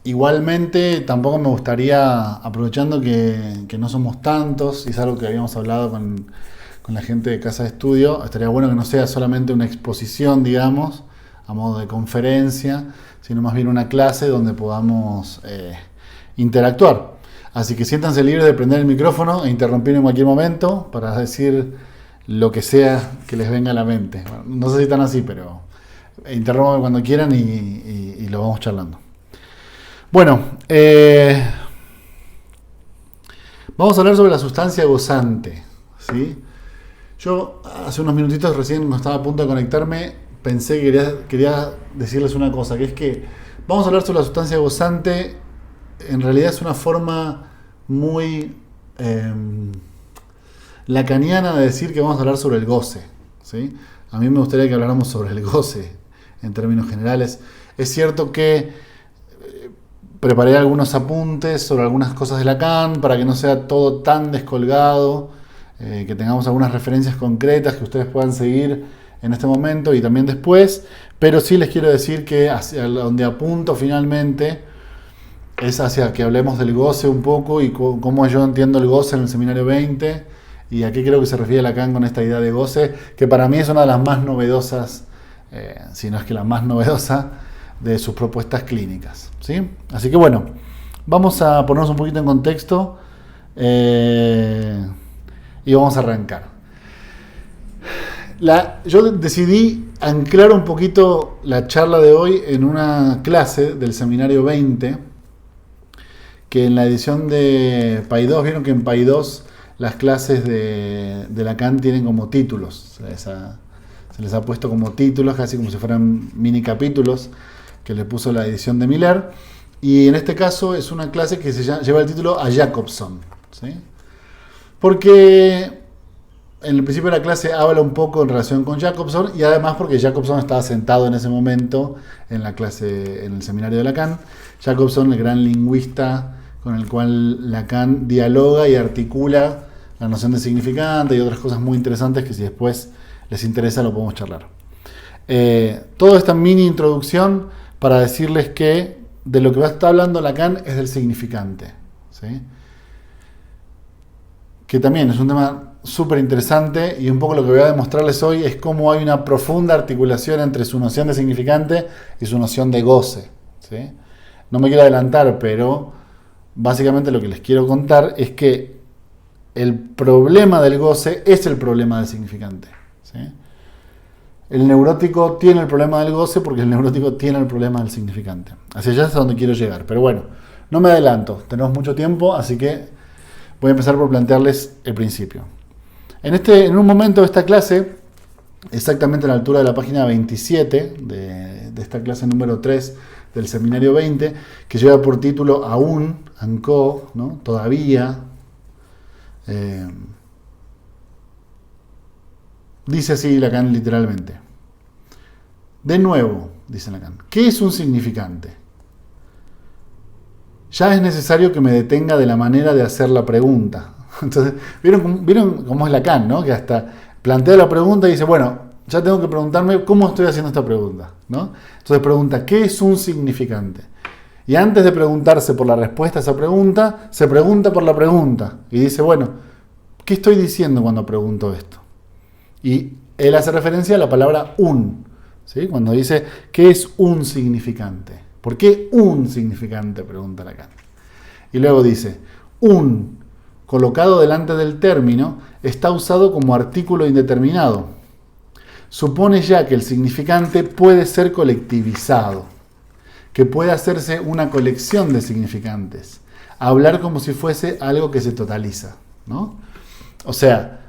Igualmente, tampoco me gustaría, aprovechando que no somos tantos, y es algo que habíamos hablado con la gente de Casa de Estudio, estaría bueno que no sea solamente una exposición, digamos, a modo de conferencia, sino más bien una clase donde podamos interactuar. Así que siéntanse libres de prender el micrófono e interrumpir en cualquier momento para decir lo que sea que les venga a la mente. Bueno, no sé si están así, pero interrumpan cuando quieran y lo vamos charlando. Bueno, vamos a hablar sobre la sustancia gozante, ¿sí? Yo hace unos minutitos recién no estaba a punto de conectarme, pensé que quería decirles una cosa, que es que vamos a hablar sobre la sustancia gozante, en realidad es una forma muy lacaniana de decir que vamos a hablar sobre el goce, ¿sí? A mí me gustaría que habláramos sobre el goce en términos generales. Es cierto que preparé algunos apuntes sobre algunas cosas de Lacan para que no sea todo tan descolgado, que tengamos algunas referencias concretas que ustedes puedan seguir en este momento y también después, pero sí les quiero decir que hacia donde apunto finalmente es hacia que hablemos del goce un poco y cómo yo entiendo el goce en el seminario 20 y a qué creo que se refiere Lacan con esta idea de goce, que para mí es una de las más novedosas, si no es que la más novedosa, de sus propuestas clínicas, ¿sí? Así que bueno, vamos a ponernos un poquito en contexto y vamos a arrancar. Yo decidí anclar un poquito la charla de hoy en una clase del seminario 20, que en la edición de Paidós, vieron que en Paidós las clases de Lacan tienen como títulos, se les ha puesto como títulos, casi como si fueran mini capítulos, que le puso la edición de Miller, y en este caso es una clase que lleva el título A Jacobson, ¿sí? Porque en el principio de la clase habla un poco en relación con Jacobson y además porque Jacobson estaba sentado en ese momento en la clase, en el seminario de Lacan. Jacobson, el gran lingüista con el cual Lacan dialoga y articula la noción de significante y otras cosas muy interesantes que si después les interesa lo podemos charlar. Toda esta mini introducción para decirles que de lo que va a estar hablando Lacan es del significante, ¿sí? Que también es un tema súper interesante y un poco lo que voy a demostrarles hoy es cómo hay una profunda articulación entre su noción de significante y su noción de goce, ¿sí? No me quiero adelantar, pero básicamente lo que les quiero contar es que el problema del goce es el problema del significante, ¿sí? El neurótico tiene el problema del goce porque el neurótico tiene el problema del significante. Hacia allá es a donde quiero llegar. Pero bueno, no me adelanto. Tenemos mucho tiempo, así que voy a empezar por plantearles el principio. En un momento de esta clase, exactamente a la altura de la página 27 de esta clase número 3 del seminario 20, que lleva por título Aún, Anco, ¿no? Todavía, dice así Lacan literalmente. De nuevo, dice Lacan, ¿qué es un significante? Ya es necesario que me detenga de la manera de hacer la pregunta. Entonces, ¿vieron cómo es Lacan, ¿no? Que hasta plantea la pregunta y dice, bueno, ya tengo que preguntarme cómo estoy haciendo esta pregunta, ¿no? Entonces pregunta, ¿qué es un significante? Y antes de preguntarse por la respuesta a esa pregunta, se pregunta por la pregunta. Y dice, bueno, ¿qué estoy diciendo cuando pregunto esto? Y él hace referencia a la palabra un, ¿sí? Cuando dice, ¿qué es un significante? ¿Por qué un significante? Pregunta Lacan. Y luego dice, un, colocado delante del término, está usado como artículo indeterminado. Supone ya que el significante puede ser colectivizado, que puede hacerse una colección de significantes, hablar como si fuese algo que se totaliza, ¿no? O sea,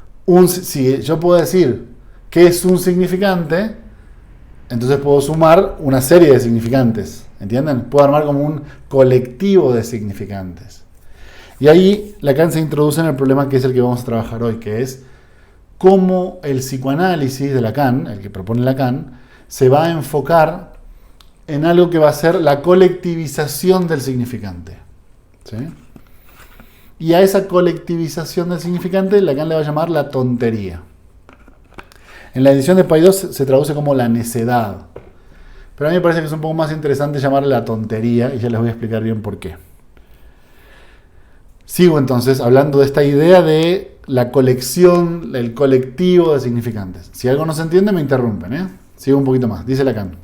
si yo puedo decir qué es un significante, entonces puedo sumar una serie de significantes, ¿entienden? Puedo armar como un colectivo de significantes. Y ahí Lacan se introduce en el problema que es el que vamos a trabajar hoy, que es cómo el psicoanálisis de Lacan, el que propone Lacan, se va a enfocar en algo que va a ser la colectivización del significante, ¿sí? Y a esa colectivización del significante Lacan le va a llamar la tontería. En la edición de Paidós se traduce como la necedad. Pero a mí me parece que es un poco más interesante llamarle la tontería, y ya les voy a explicar bien por qué. Sigo entonces hablando de esta idea de la colección, el colectivo de significantes. Si algo no se entiende, me interrumpen, ¿eh? Sigo un poquito más. Dice Lacan: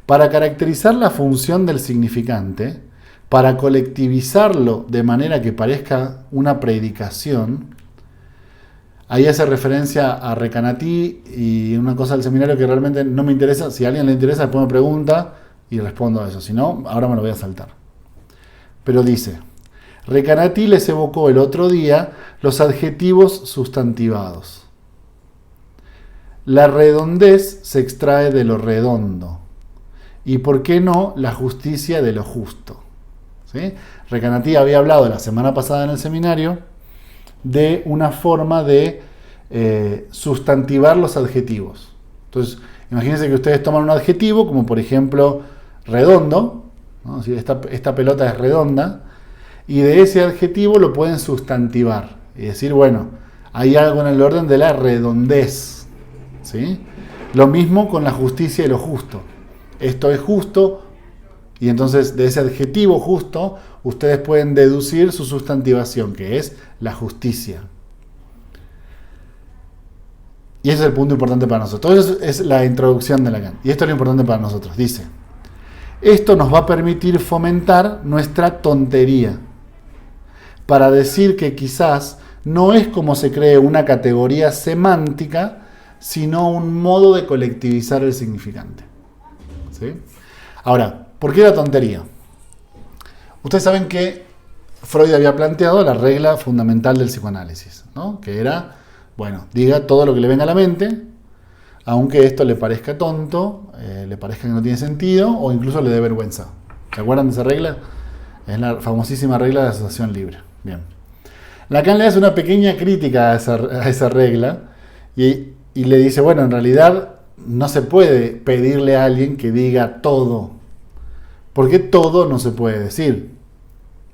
para caracterizar la función del significante, para colectivizarlo de manera que parezca una predicación, ahí hace referencia a Recanatí y una cosa del seminario que realmente no me interesa. Si a alguien le interesa, después me pregunta y respondo a eso. Si no, ahora me lo voy a saltar. Pero dice: Recanatí les evocó el otro día los adjetivos sustantivados. La redondez se extrae de lo redondo. Y por qué no la justicia de lo justo. ¿Sí? Recanatí había hablado la semana pasada en el seminario de una forma de sustantivar los adjetivos. Entonces, imagínense que ustedes toman un adjetivo, como por ejemplo redondo, ¿no? Si esta pelota es redonda, y de ese adjetivo lo pueden sustantivar y decir, bueno, hay algo en el orden de la redondez. ¿Sí? Lo mismo con la justicia y lo justo. Esto es justo, y entonces de ese adjetivo justo ustedes pueden deducir su sustantivación, que es la justicia. Y ese es el punto importante para nosotros. Entonces es la introducción de Lacan. Y esto es lo importante para nosotros. Dice: esto nos va a permitir fomentar nuestra tontería, para decir que quizás no es como se cree una categoría semántica, sino un modo de colectivizar el significante. ¿Sí? Ahora, ¿por qué la tontería? Ustedes saben que Freud había planteado la regla fundamental del psicoanálisis, ¿no? Que era, bueno, diga todo lo que le venga a la mente, aunque esto le parezca tonto, le parezca que no tiene sentido, o incluso le dé vergüenza. ¿Se acuerdan de esa regla? Es la famosísima regla de asociación libre. Bien. Lacan le hace una pequeña crítica a esa regla y le dice, bueno, en realidad no se puede pedirle a alguien que diga todo, porque todo no se puede decir,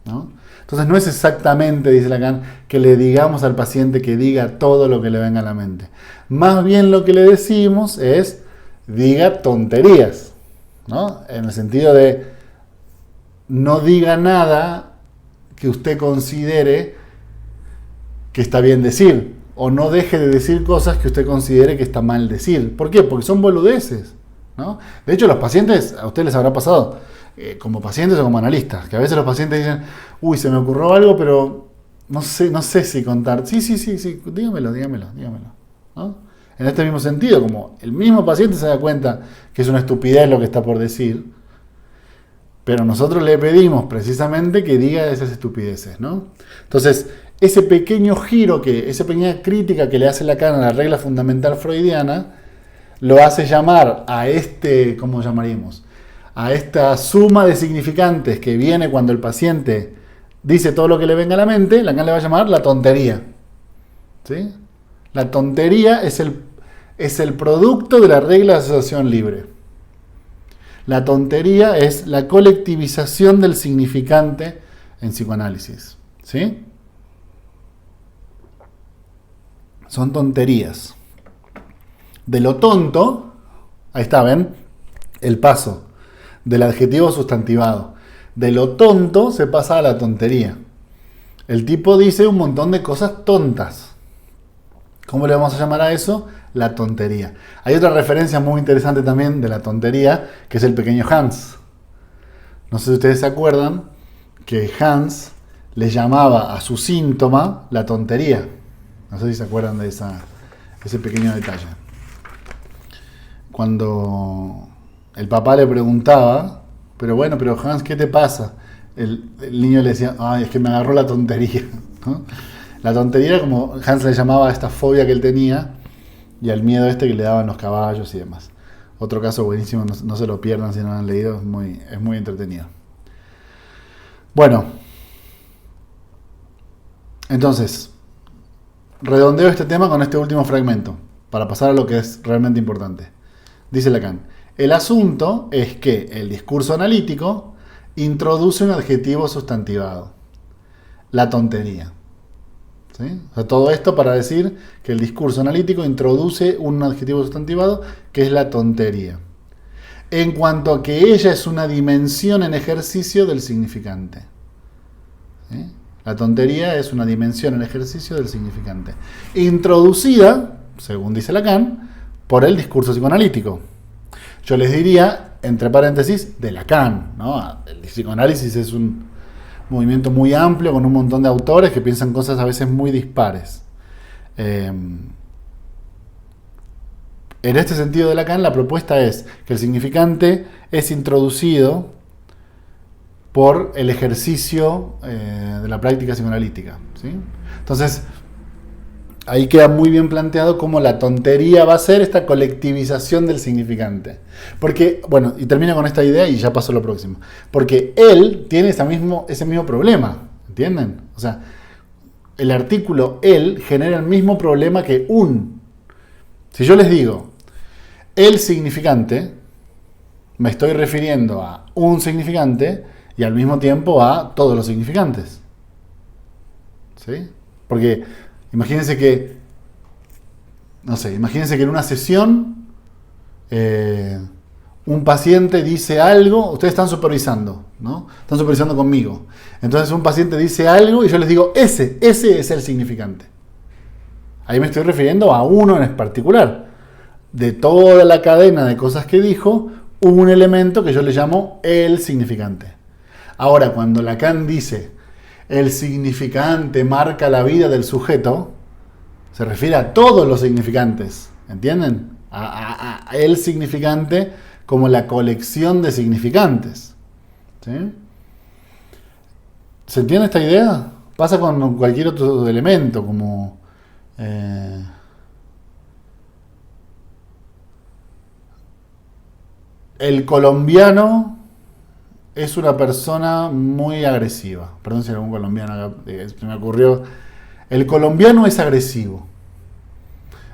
¿no? Entonces no es exactamente, dice Lacan, que le digamos al paciente que diga todo lo que le venga a la mente. Más bien lo que le decimos es, diga tonterías, ¿no? En el sentido de, no diga nada que usted considere que está bien decir, o no deje de decir cosas que usted considere que está mal decir. ¿Por qué? Porque son boludeces, ¿no? De hecho, los pacientes, a ustedes les habrá pasado, como pacientes o como analistas, que a veces los pacientes dicen, uy, se me ocurrió algo, pero no sé si contar. Sí, dígamelo, ¿no? En este mismo sentido, como el mismo paciente se da cuenta que es una estupidez lo que está por decir, pero nosotros le pedimos precisamente que diga esas estupideces, ¿no? Entonces, ese pequeño giro, esa pequeña crítica que le hace Lacan a la regla fundamental freudiana, lo hace llamar a ¿cómo llamaríamos? A esta suma de significantes que viene cuando el paciente dice todo lo que le venga a la mente, Lacan le va a llamar la tontería. ¿Sí? La tontería es el producto de la regla de asociación libre. La tontería es la colectivización del significante en psicoanálisis. ¿Sí? Son tonterías. De lo tonto, ahí está, ¿ven? El paso del adjetivo sustantivado. De lo tonto se pasa a la tontería. El tipo dice un montón de cosas tontas. ¿Cómo le vamos a llamar a eso? La tontería. Hay otra referencia muy interesante también de la tontería, que es el pequeño Hans. No sé si ustedes se acuerdan que Hans le llamaba a su síntoma la tontería. No sé si se acuerdan de ese pequeño detalle. Cuando el papá le preguntaba, pero Hans, ¿qué te pasa? El niño le decía, ay, es que me agarró la tontería, ¿no? La tontería era como Hans le llamaba a esta fobia que él tenía y al miedo que le daban los caballos y demás. Otro caso buenísimo, no se lo pierdan si no lo han leído, es muy entretenido. Bueno, entonces, redondeo este tema con este último fragmento, para pasar a lo que es realmente importante. Dice Lacan, el asunto es que el discurso analítico introduce un adjetivo sustantivado, la tontería. ¿Sí? O sea, todo esto para decir que el discurso analítico introduce un adjetivo sustantivado que es la tontería. en cuanto a que ella es una dimensión en ejercicio del significante. ¿Sí? La tontería es una dimensión en ejercicio del significante, introducida, según dice Lacan, por el discurso psicoanalítico. Yo les diría, entre paréntesis, de Lacan, ¿no? El psicoanálisis es un movimiento muy amplio con un montón de autores que piensan cosas a veces muy dispares. En este sentido de Lacan, la propuesta es que el significante es introducido por el ejercicio de la práctica psicoanalítica, ¿sí? Entonces, ahí queda muy bien planteado cómo la tontería va a ser esta colectivización del significante. Porque, bueno, y termino con esta idea y ya paso a lo próximo. Porque él tiene ese mismo problema, ¿entienden? O sea, el artículo él genera el mismo problema que un. Si yo les digo el significante, me estoy refiriendo a un significante y al mismo tiempo a todos los significantes. ¿Sí? Porque imagínense que, no sé, imagínense que en una sesión un paciente dice algo, ustedes están supervisando, ¿no? Están supervisando conmigo. Entonces un paciente dice algo y yo les digo, ese es el significante. Ahí me estoy refiriendo a uno en particular. De toda la cadena de cosas que dijo, un elemento que yo le llamo el significante. Ahora, cuando Lacan dice el significante marca la vida del sujeto, se refiere a todos los significantes, ¿entienden? A el significante como la colección de significantes. ¿Sí? ¿Se entiende esta idea? Pasa con cualquier otro elemento, como el colombiano es una persona muy agresiva. Perdón si hay algún colombiano se me ocurrió. El colombiano es agresivo.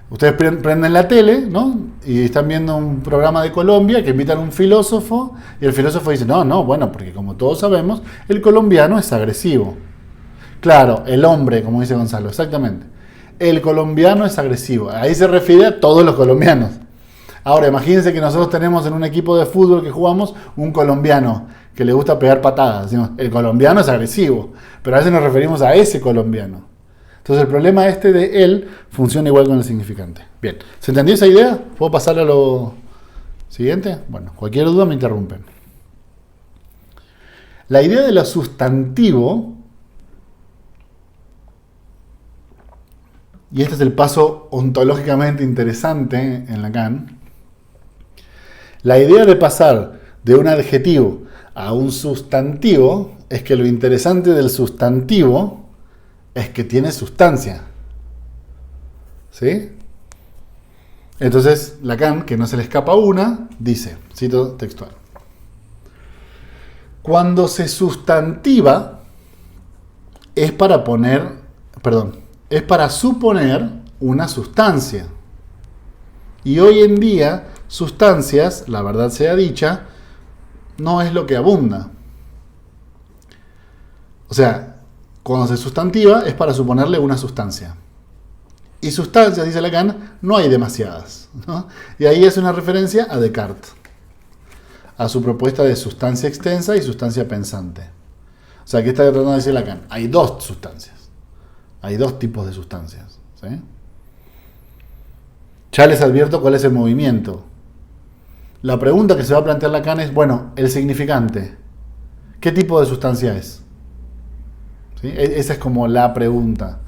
Ustedes prenden la tele, ¿no? Y están viendo un programa de Colombia que invitan a un filósofo y el filósofo dice, no, bueno, porque como todos sabemos, el colombiano es agresivo. Claro, el hombre, como dice Gonzalo, exactamente. El colombiano es agresivo. Ahí se refiere a todos los colombianos. Ahora, imagínense que nosotros tenemos en un equipo de fútbol que jugamos un colombiano que le gusta pegar patadas. Decimos, el colombiano es agresivo, pero a veces nos referimos a ese colombiano. Entonces el problema de él funciona igual con el significante. Bien, ¿se entendió esa idea? ¿Puedo pasar a lo siguiente? Bueno, cualquier duda me interrumpen. La idea de lo sustantivo, y este es el paso ontológicamente interesante en Lacan, la idea de pasar de un adjetivo a un sustantivo es que lo interesante del sustantivo es que tiene sustancia. ¿Sí? Entonces, Lacan, que no se le escapa una, dice, cito textual: cuando se sustantiva es para suponer una sustancia. Y hoy en día, sustancias, la verdad sea dicha, no es lo que abunda. O sea, cuando se sustantiva es para suponerle una sustancia. Y sustancias, dice Lacan, no hay demasiadas, ¿no? Y ahí es una referencia a Descartes, a su propuesta de sustancia extensa y sustancia pensante. O sea, ¿qué está tratando de decir Lacan? Hay dos sustancias. Hay dos tipos de sustancias. ¿Sí? Ya les advierto cuál es el movimiento. La pregunta que se va a plantear Lacan es, bueno, el significante, ¿qué tipo de sustancia es? ¿Sí? Esa es como la pregunta.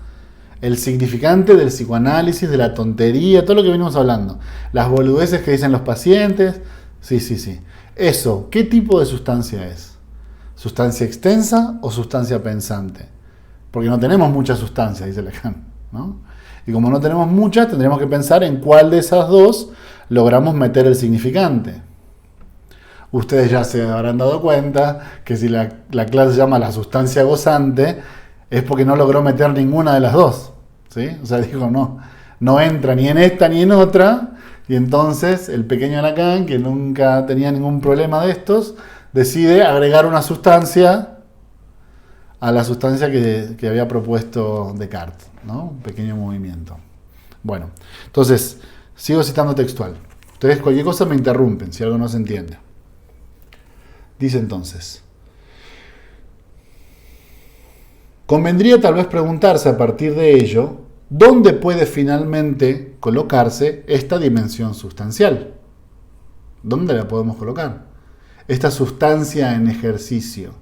El significante del psicoanálisis, de la tontería, todo lo que venimos hablando. Las boludeces que dicen los pacientes. Sí. Eso, ¿qué tipo de sustancia es? ¿Sustancia extensa o sustancia pensante? Porque no tenemos mucha sustancia, dice Lacan, ¿no? Y como no tenemos mucha, tendremos que pensar en cuál de esas dos logramos meter el significante. Ustedes ya se habrán dado cuenta que si la clase se llama la sustancia gozante, es porque no logró meter ninguna de las dos. ¿Sí? O sea, digo, no entra ni en esta ni en otra. Y entonces el pequeño Lacan, que nunca tenía ningún problema de estos, decide agregar una sustancia a la sustancia que había propuesto Descartes, ¿no? Un pequeño movimiento. Bueno, entonces, sigo citando textual. Ustedes cualquier cosa me interrumpen si algo no se entiende. Dice entonces: convendría tal vez preguntarse a partir de ello, ¿dónde puede finalmente colocarse esta dimensión sustancial? ¿Dónde la podemos colocar? Esta sustancia en ejercicio.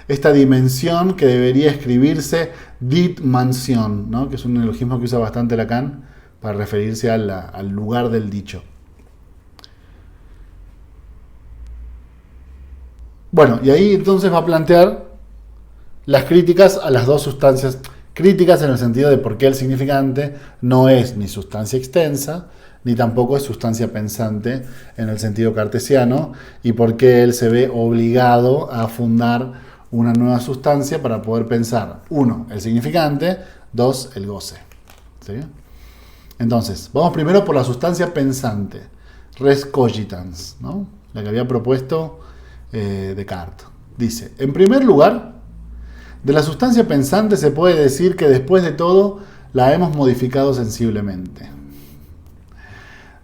Esta dimensión que debería escribirse dimensión, ¿no? Que es un neologismo que usa bastante Lacan para referirse al lugar del dicho. Bueno, y ahí entonces va a plantear las críticas a las dos sustancias. Críticas en el sentido de por qué el significante no es ni sustancia extensa, ni tampoco es sustancia pensante en el sentido cartesiano, y por qué él se ve obligado a fundar una nueva sustancia para poder pensar, 1, el significante, 2, el goce. ¿Sí? Entonces, vamos primero por la sustancia pensante, res cogitans, ¿no? La que había propuesto Descartes. Dice, en primer lugar, de la sustancia pensante se puede decir que después de todo la hemos modificado sensiblemente.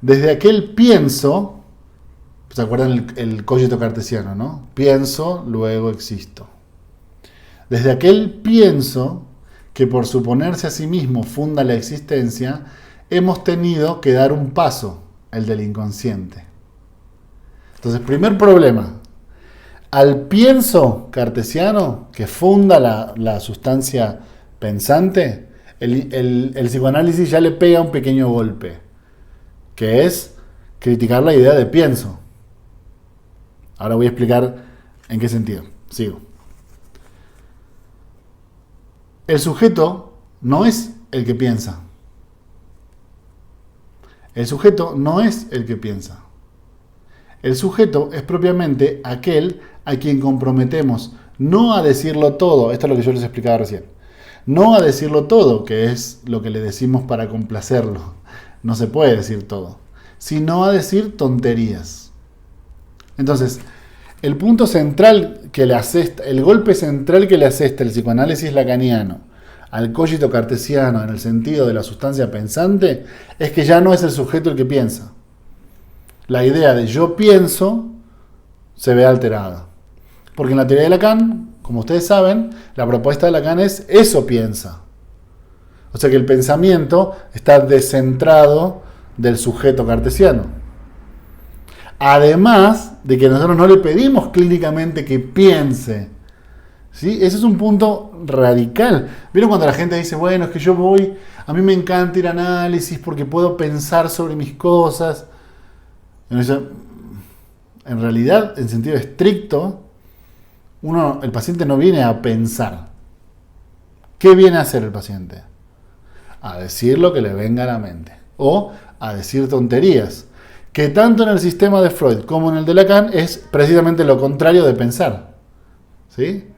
Desde aquel pienso, ¿se acuerdan el cogito cartesiano, no? Pienso, luego existo. Desde aquel pienso que por suponerse a sí mismo funda la existencia, hemos tenido que dar un paso, el del inconsciente. Entonces, primer problema. Al pienso cartesiano que funda la sustancia pensante, el psicoanálisis ya le pega un pequeño golpe, que es criticar la idea de pienso. Ahora voy a explicar en qué sentido. Sigo. El sujeto no es el que piensa. El sujeto no es el que piensa. El sujeto es propiamente aquel a quien comprometemos no a decirlo todo, esto es lo que yo les explicaba recién, no a decirlo todo, que es lo que le decimos para complacerlo, no se puede decir todo, sino a decir tonterías. Entonces, el punto central que le asesta, el golpe central que le asesta el psicoanálisis lacaniano al cogito cartesiano en el sentido de la sustancia pensante es que ya no es el sujeto el que piensa. La idea de yo pienso se ve alterada. Porque en la teoría de Lacan, como ustedes saben, la propuesta de Lacan es eso piensa. O sea que el pensamiento está descentrado del sujeto cartesiano. Además de que nosotros no le pedimos clínicamente que piense. ¿Sí? Ese es un punto radical. ¿Vieron cuando la gente dice, bueno, es que yo voy, a mí me encanta ir a análisis porque puedo pensar sobre mis cosas? En realidad, en sentido estricto, el paciente no viene a pensar. ¿Qué viene a hacer el paciente? A decir lo que le venga a la mente. O a decir tonterías. Que tanto en el sistema de Freud como en el de Lacan es precisamente lo contrario de pensar. ¿Sí?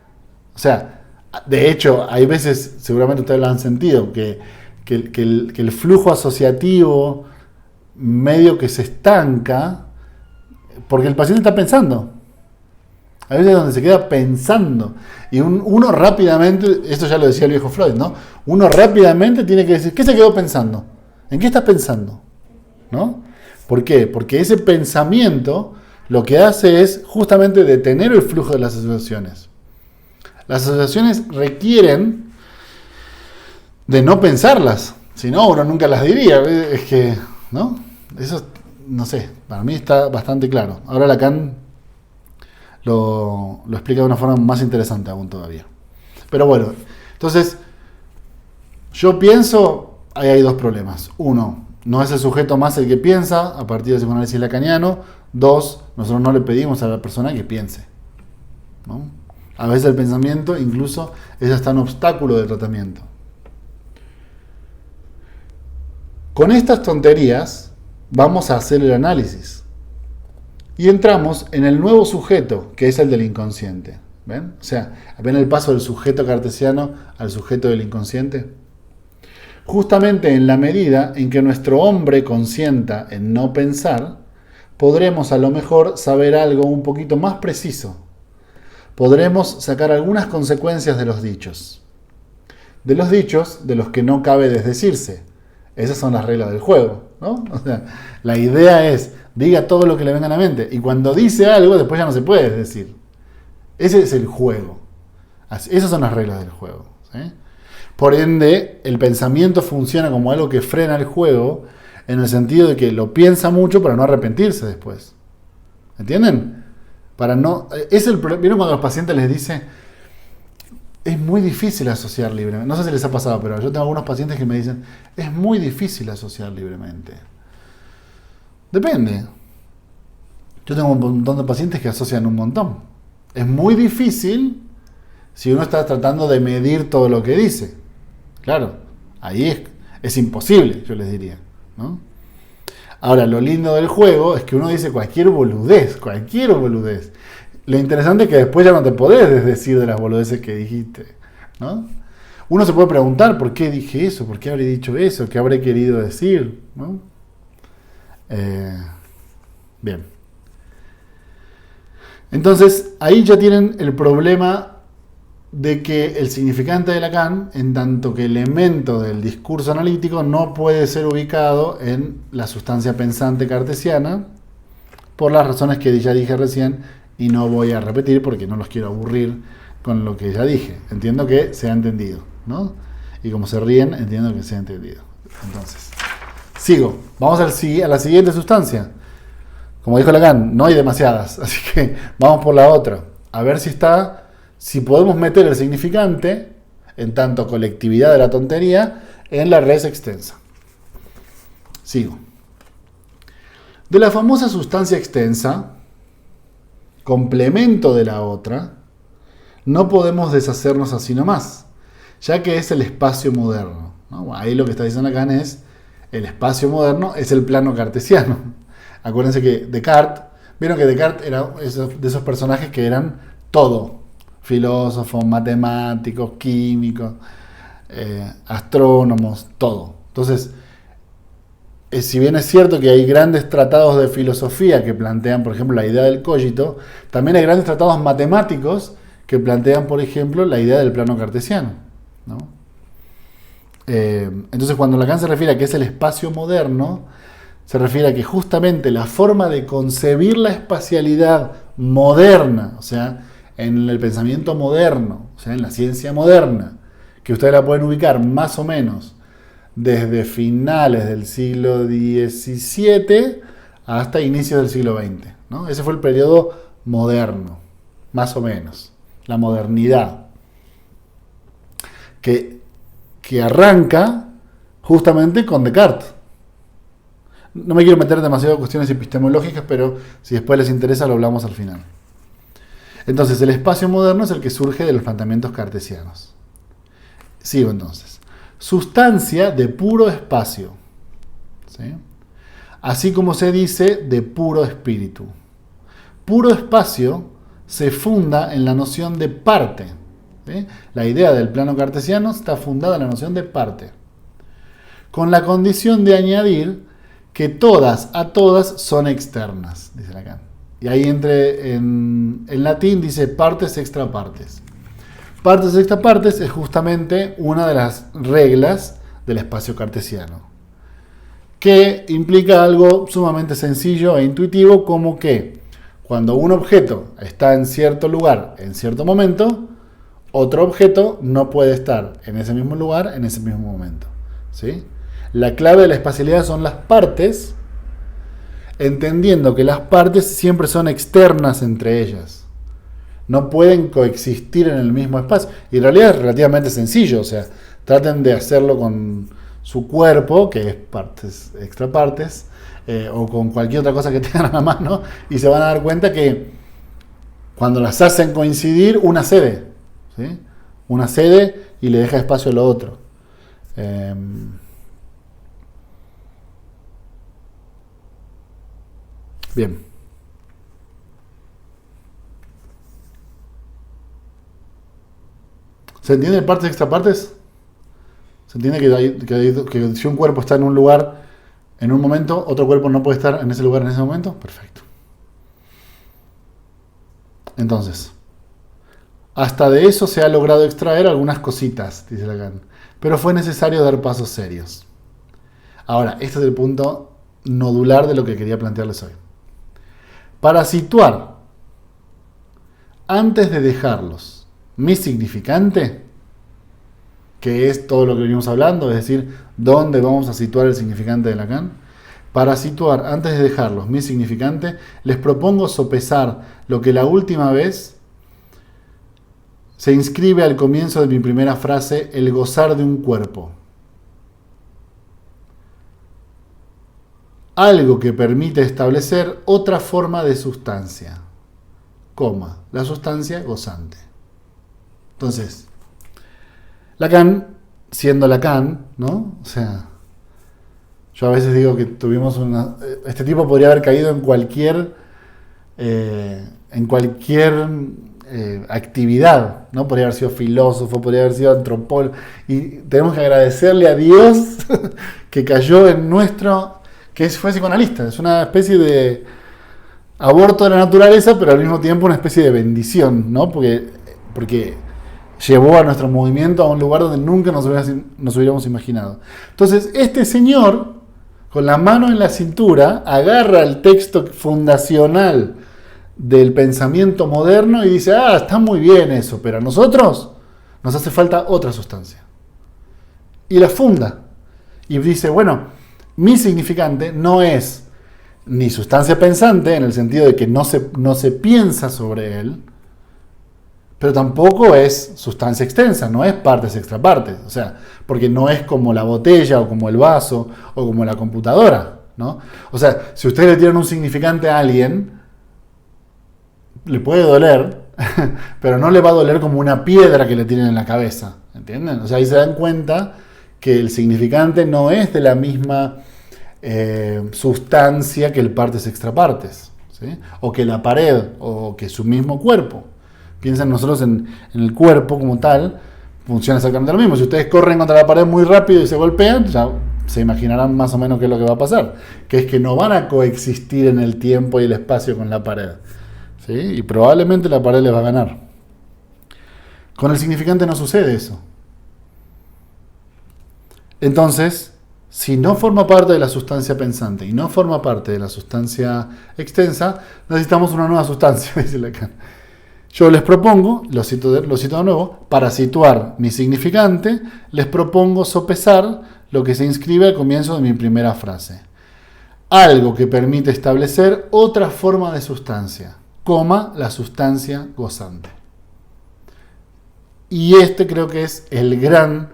O sea, de hecho, hay veces, seguramente ustedes lo han sentido, que el flujo asociativo medio que se estanca porque el paciente está pensando. A veces donde se queda pensando. Y uno rápidamente, esto ya lo decía el viejo Freud, ¿no? Uno rápidamente tiene que decir, ¿qué se quedó pensando? ¿En qué estás pensando? ¿No? ¿Por qué? Porque ese pensamiento lo que hace es justamente detener el flujo de las asociaciones. Las asociaciones requieren de no pensarlas. Si no, uno nunca las diría. Es que, ¿no? Eso, no sé, para mí está bastante claro. Ahora Lacan lo explica de una forma más interesante aún todavía. Pero bueno, entonces, yo pienso, ahí hay dos problemas. Uno, no es el sujeto más el que piensa, a partir del psicoanálisis lacaniano. Dos, nosotros no le pedimos a la persona que piense, ¿no? A veces el pensamiento incluso es hasta un obstáculo de tratamiento. Con estas tonterías vamos a hacer el análisis. Y entramos en el nuevo sujeto, que es el del inconsciente. ¿Ven? O sea, ¿ven el paso del sujeto cartesiano al sujeto del inconsciente? Justamente en la medida en que nuestro hombre consienta en no pensar, podremos a lo mejor saber algo un poquito más preciso. Podremos sacar algunas consecuencias de los dichos. De los dichos de los que no cabe desdecirse. Esas son las reglas del juego, ¿no? O sea, la idea es Diga todo lo que le venga a la mente. Y cuando dice algo, después ya no se puede decir. Ese es el juego. Esas son las reglas del juego. ¿Sí? Por ende, el pensamiento funciona como algo que frena el juego, en el sentido de que lo piensa mucho para no arrepentirse después. ¿Entienden? Para no. ¿Vieron cuando los pacientes les dicen? Es muy difícil asociar libremente. No sé si les ha pasado, pero yo tengo algunos pacientes que me dicen, es muy difícil asociar libremente. Depende. Yo tengo un montón de pacientes que asocian un montón. Es muy difícil si uno está tratando de medir todo lo que dice. Claro, ahí es imposible, yo les diría, ¿no? Ahora, lo lindo del juego es que uno dice cualquier boludez. Lo interesante es que después ya no te podés desdecir de las boludeces que dijiste, ¿no? Uno se puede preguntar por qué dije eso, por qué habré dicho eso, qué habré querido decir, ¿no? Bien. Entonces, ahí ya tienen el problema de que el significante de Lacan, en tanto que elemento del discurso analítico, no puede ser ubicado en la sustancia pensante cartesiana, por las razones que ya dije recién, y no voy a repetir porque no los quiero aburrir con lo que ya dije. Entiendo que se ha entendido, ¿no? Y como se ríen, entiendo que se ha entendido. Entonces, sigo. Vamos a la siguiente sustancia. Como dijo Lacan, no hay demasiadas, así que vamos por la otra. A ver si podemos meter el significante, en tanto colectividad de la tontería, en la res extensa. Sigo. De la famosa sustancia extensa, complemento de la otra, no podemos deshacernos así nomás, ya que es el espacio moderno, ¿no? Ahí lo que está diciendo Lacan es, el espacio moderno es el plano cartesiano. Acuérdense que Descartes, vieron que Descartes era de esos personajes que eran todo, filósofos, matemáticos, químicos, astrónomos, todo. Entonces, si bien es cierto que hay grandes tratados de filosofía que plantean, por ejemplo, la idea del cogito, también hay grandes tratados matemáticos que plantean, por ejemplo, la idea del plano cartesiano, ¿no? Entonces, cuando Lacan se refiere a que es el espacio moderno, se refiere a que justamente la forma de concebir la espacialidad moderna, o sea, en el pensamiento moderno, o sea, en la ciencia moderna, que ustedes la pueden ubicar más o menos desde finales del siglo XVII hasta inicios del siglo XX, ¿no? Ese fue el periodo moderno, más o menos, la modernidad, que arranca justamente con Descartes. No me quiero meter demasiado en cuestiones epistemológicas, pero si después les interesa lo hablamos al final. Entonces, el espacio moderno es el que surge de los planteamientos cartesianos. Sigo entonces. Sustancia de puro espacio, ¿sí? Así como se dice de puro espíritu. Puro espacio se funda en la noción de parte, ¿sí? La idea del plano cartesiano está fundada en la noción de parte, con la condición de añadir que todas a todas son externas, dice Lacan. Y ahí en latín dice partes extra partes. Partes extra partes es justamente una de las reglas del espacio cartesiano, que implica algo sumamente sencillo e intuitivo, como que cuando un objeto está en cierto lugar en cierto momento, otro objeto no puede estar en ese mismo lugar en ese mismo momento, ¿sí? La clave de la espacialidad son las partes, entendiendo que las partes siempre son externas entre ellas. No pueden coexistir en el mismo espacio. Y en realidad es relativamente sencillo. O sea, traten de hacerlo con su cuerpo, que es partes, extra partes, o con cualquier otra cosa que tengan a la mano, y se van a dar cuenta que cuando las hacen coincidir, una cede, ¿sí? Una cede y le deja espacio a lo otro. Bien. ¿Se entiende partes extra partes? ¿Se entiende que si un cuerpo está en un lugar en un momento, otro cuerpo no puede estar en ese lugar en ese momento? Perfecto. Entonces, hasta de eso se ha logrado extraer algunas cositas, dice Lacan, pero fue necesario dar pasos serios. Ahora, este es el punto nodular de lo que quería plantearles hoy. Para situar, antes de dejarlos, mi significante, que es todo lo que venimos hablando, es decir, dónde vamos a situar el significante de Lacan. Para situar, antes de dejarlos, mi significante, les propongo sopesar lo que la última vez se inscribe al comienzo de mi primera frase, el gozar de un cuerpo. Algo que permite establecer otra forma de sustancia, coma, la sustancia gozante. Entonces, Lacan, siendo Lacan, ¿no? O sea, yo a veces digo que tuvimos este tipo podría haber caído en cualquier actividad, ¿no? Podría haber sido filósofo, podría haber sido antropólogo, y tenemos que agradecerle a Dios que cayó en que fue psicoanalista. Es una especie de aborto de la naturaleza, pero al mismo tiempo una especie de bendición, ¿no? Porque llevó a nuestro movimiento a un lugar donde nunca nos hubiéramos imaginado. Entonces, este señor, con la mano en la cintura, agarra el texto fundacional del pensamiento moderno y dice, está muy bien eso, pero a nosotros nos hace falta otra sustancia. Y la funda. Y dice, bueno, mi significante no es ni sustancia pensante, en el sentido de que no se piensa sobre él, pero tampoco es sustancia extensa, no es partes extrapartes, o sea, porque no es como la botella o como el vaso o como la computadora, ¿no? O sea, si ustedes le tiran un significante a alguien, le puede doler, pero no le va a doler como una piedra que le tienen en la cabeza, ¿entienden? O sea, ahí se dan cuenta que el significante no es de la misma sustancia que el partes extrapartes, ¿sí? O que la pared, o que su mismo cuerpo. Piensen nosotros en el cuerpo como tal, funciona exactamente lo mismo. Si ustedes corren contra la pared muy rápido y se golpean, ya se imaginarán más o menos qué es lo que va a pasar, que es que no van a coexistir en el tiempo y el espacio con la pared, ¿sí? Y probablemente la pared les va a ganar. Con el significante no sucede eso. Entonces, si no forma parte de la sustancia pensante y no forma parte de la sustancia extensa, necesitamos una nueva sustancia, dice Lacan. Yo les propongo, lo cito de nuevo, para situar mi significante, les propongo sopesar lo que se inscribe al comienzo de mi primera frase. Algo que permite establecer otra forma de sustancia, coma, la sustancia gozante. Y este creo que es el gran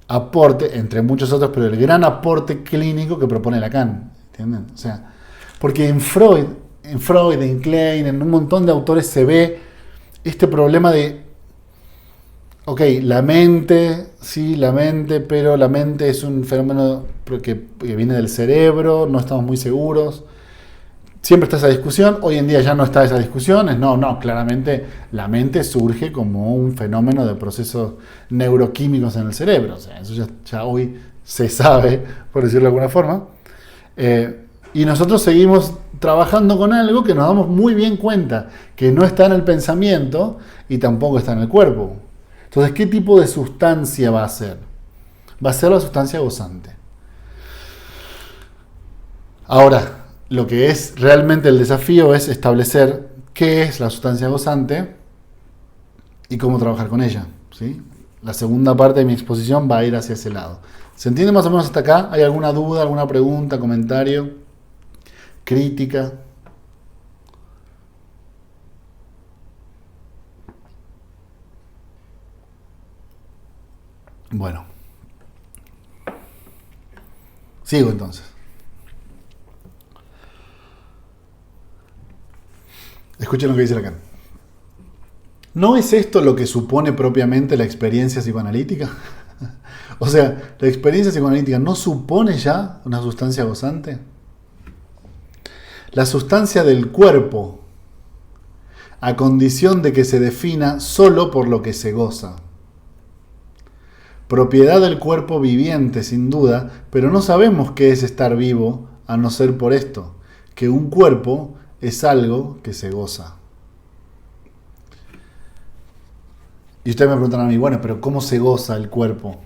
aporte, entre muchos otros, pero el gran aporte clínico que propone Lacan, ¿entienden? O sea, porque en Freud, en Klein, en un montón de autores se ve este problema de, ok, la mente, sí, la mente, pero la mente es un fenómeno que viene del cerebro, no estamos muy seguros. Siempre está esa discusión, hoy en día ya no está esa discusión, no, claramente la mente surge como un fenómeno de procesos neuroquímicos en el cerebro, o sea, eso ya hoy se sabe, por decirlo de alguna forma, y nosotros seguimos trabajando con algo que nos damos muy bien cuenta que no está en el pensamiento y tampoco está en el cuerpo. Entonces, ¿qué tipo de sustancia va a ser? Va a ser la sustancia gozante. Ahora, lo que es realmente el desafío es establecer qué es la sustancia gozante y cómo trabajar con ella, ¿sí? La segunda parte de mi exposición va a ir hacia ese lado. ¿Se entiende más o menos hasta acá? ¿Hay alguna duda, alguna pregunta, comentario, crítica? Bueno. Sigo entonces. Escuchen lo que dice Lacan. ¿No es esto lo que supone propiamente la experiencia psicoanalítica? O sea, ¿la experiencia psicoanalítica no supone ya una sustancia gozante? La sustancia del cuerpo, a condición de que se defina solo por lo que se goza. Propiedad del cuerpo viviente, sin duda, pero no sabemos qué es estar vivo a no ser por esto, que un cuerpo es algo que se goza. Y ustedes me preguntan a mí, bueno, pero ¿cómo se goza el cuerpo?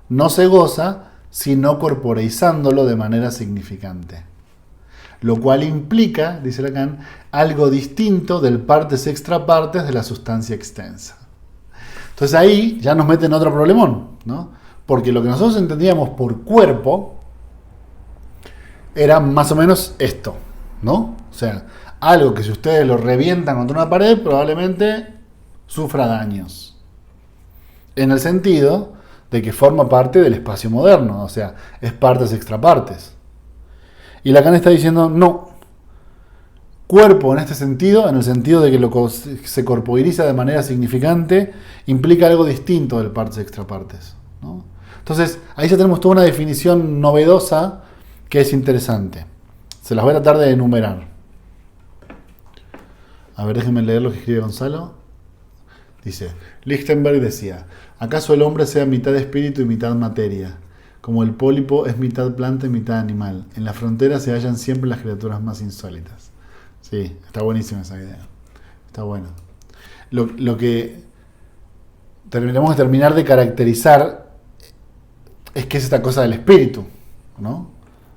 No se goza sino corporeizándolo de manera significante. lo cual implica, dice Lacan, algo distinto del partes extra partes de la sustancia extensa. Entonces ahí ya nos meten otro problemón, ¿no? Porque lo que nosotros entendíamos por cuerpo era más o menos esto, ¿no? O sea, algo que si ustedes lo revientan contra una pared, probablemente sufra daños. En el sentido de que forma parte del espacio moderno, o sea, es partes extra partes. Y Lacan está diciendo, no. Cuerpo en este sentido, en el sentido de que lo se corporiza de manera significante, implica algo distinto del partes extra partes, ¿no? Entonces, ahí ya tenemos toda una definición novedosa que es interesante. Se las voy a tratar de enumerar. A ver, déjenme leer lo que escribe Gonzalo. Dice, Lichtenberg decía, ¿acaso el hombre sea mitad espíritu y mitad materia? Como el pólipo es mitad planta y mitad animal. En la frontera se hallan siempre las criaturas más insólitas. Sí, está buenísima esa idea. Está bueno. Lo que tenemos que terminar de caracterizar es que es esta cosa del espíritu, ¿no?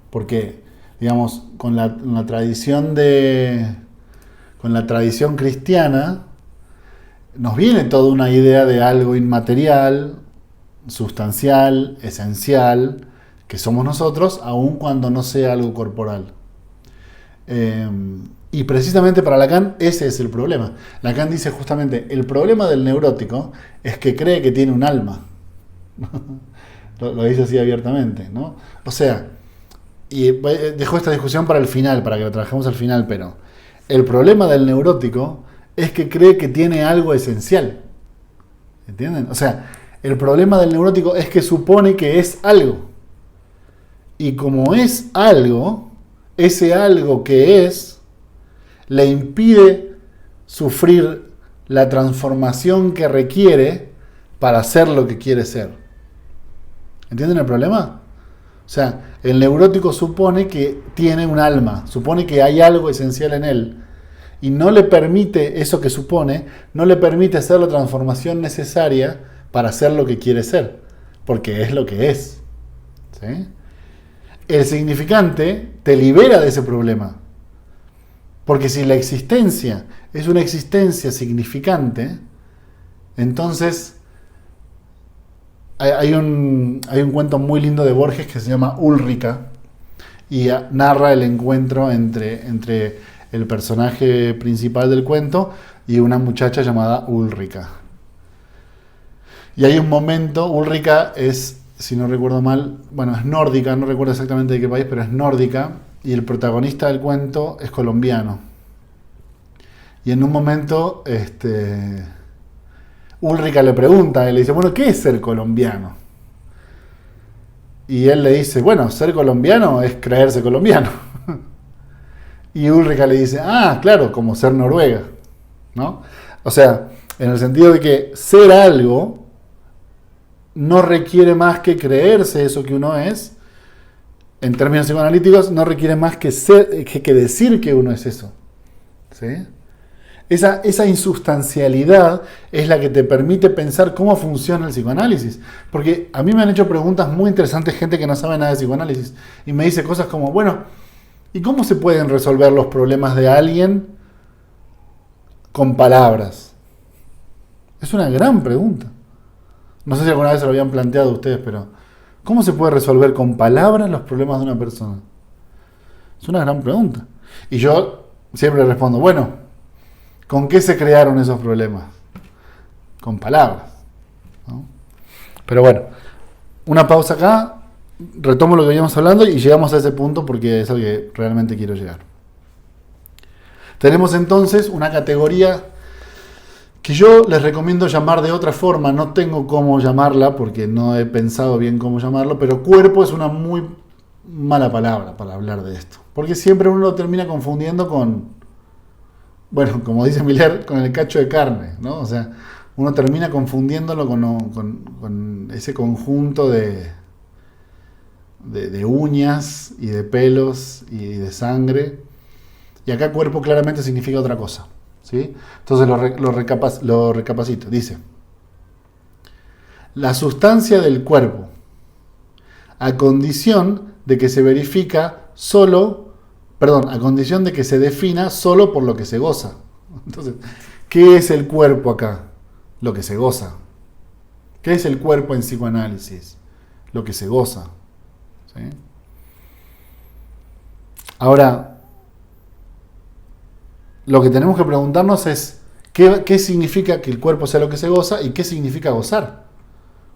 Porque, digamos, con la tradición cristiana, nos viene toda una idea de algo inmaterial, sustancial, esencial, que somos nosotros, aun cuando no sea algo corporal. Y precisamente para Lacan ese es el problema. Lacan dice justamente, el problema del neurótico es que cree que tiene un alma. Lo dice así abiertamente, ¿no? O sea, y dejó esta discusión para el final, para que lo trabajemos al final, pero el problema del neurótico es que cree que tiene algo esencial. ¿Entienden? O sea, el problema del neurótico es que supone que es algo. Y como es algo, ese algo que es, le impide sufrir la transformación que requiere para ser lo que quiere ser. ¿Entienden el problema? O sea, el neurótico supone que tiene un alma, supone que hay algo esencial en él, y no le permite, eso que supone, no le permite hacer la transformación necesaria para ser lo que quiere ser, porque es lo que es. ¿Sí? El significante te libera de ese problema. Porque si la existencia es una existencia significante, entonces hay un cuento muy lindo de Borges que se llama Úlrica y narra el encuentro entre el personaje principal del cuento y una muchacha llamada Úlrica. Y hay un momento, Úlrica es, si no recuerdo mal, bueno, es nórdica, no recuerdo exactamente de qué país, pero es nórdica. Y el protagonista del cuento es colombiano. Y en un momento, Úlrica le pregunta, él le dice, bueno, ¿qué es ser colombiano? Y él le dice, bueno, ser colombiano es creerse colombiano. Y Úlrica le dice, ah, claro, como ser noruega, ¿no? O sea, en el sentido de que ser algo no requiere más que creerse eso que uno es. En términos psicoanalíticos, no requiere más que decir que uno es eso. ¿Sí? Esa insubstancialidad es la que te permite pensar cómo funciona el psicoanálisis. Porque a mí me han hecho preguntas muy interesantes gente que no sabe nada de psicoanálisis. Y me dice cosas como, bueno, ¿y cómo se pueden resolver los problemas de alguien con palabras? Es una gran pregunta. No sé si alguna vez se lo habían planteado ustedes, pero ¿cómo se puede resolver con palabras los problemas de una persona? Es una gran pregunta. Y yo siempre respondo, bueno, ¿con qué se crearon esos problemas? Con palabras, ¿no? Pero bueno, una pausa acá, retomo lo que veníamos hablando y llegamos a ese punto porque es al que realmente quiero llegar. Tenemos entonces una categoría que yo les recomiendo llamar de otra forma, no tengo cómo llamarla porque no he pensado bien cómo llamarlo, pero cuerpo es una muy mala palabra para hablar de esto, porque siempre uno lo termina confundiendo con, bueno, como dice Miller, con el cacho de carne, ¿no? O sea, uno termina confundiéndolo con ese conjunto de uñas y de pelos y de sangre, y acá cuerpo claramente significa otra cosa. ¿Sí? Entonces lo recapacito. Dice, la sustancia del cuerpo, a condición de que se verifica solo Perdón, a condición de que se defina solo por lo que se goza. Entonces, ¿qué es el cuerpo acá? Lo que se goza. ¿Qué es el cuerpo en psicoanálisis? Lo que se goza. ¿Sí? Ahora, lo que tenemos que preguntarnos es ¿qué significa que el cuerpo sea lo que se goza y qué significa gozar?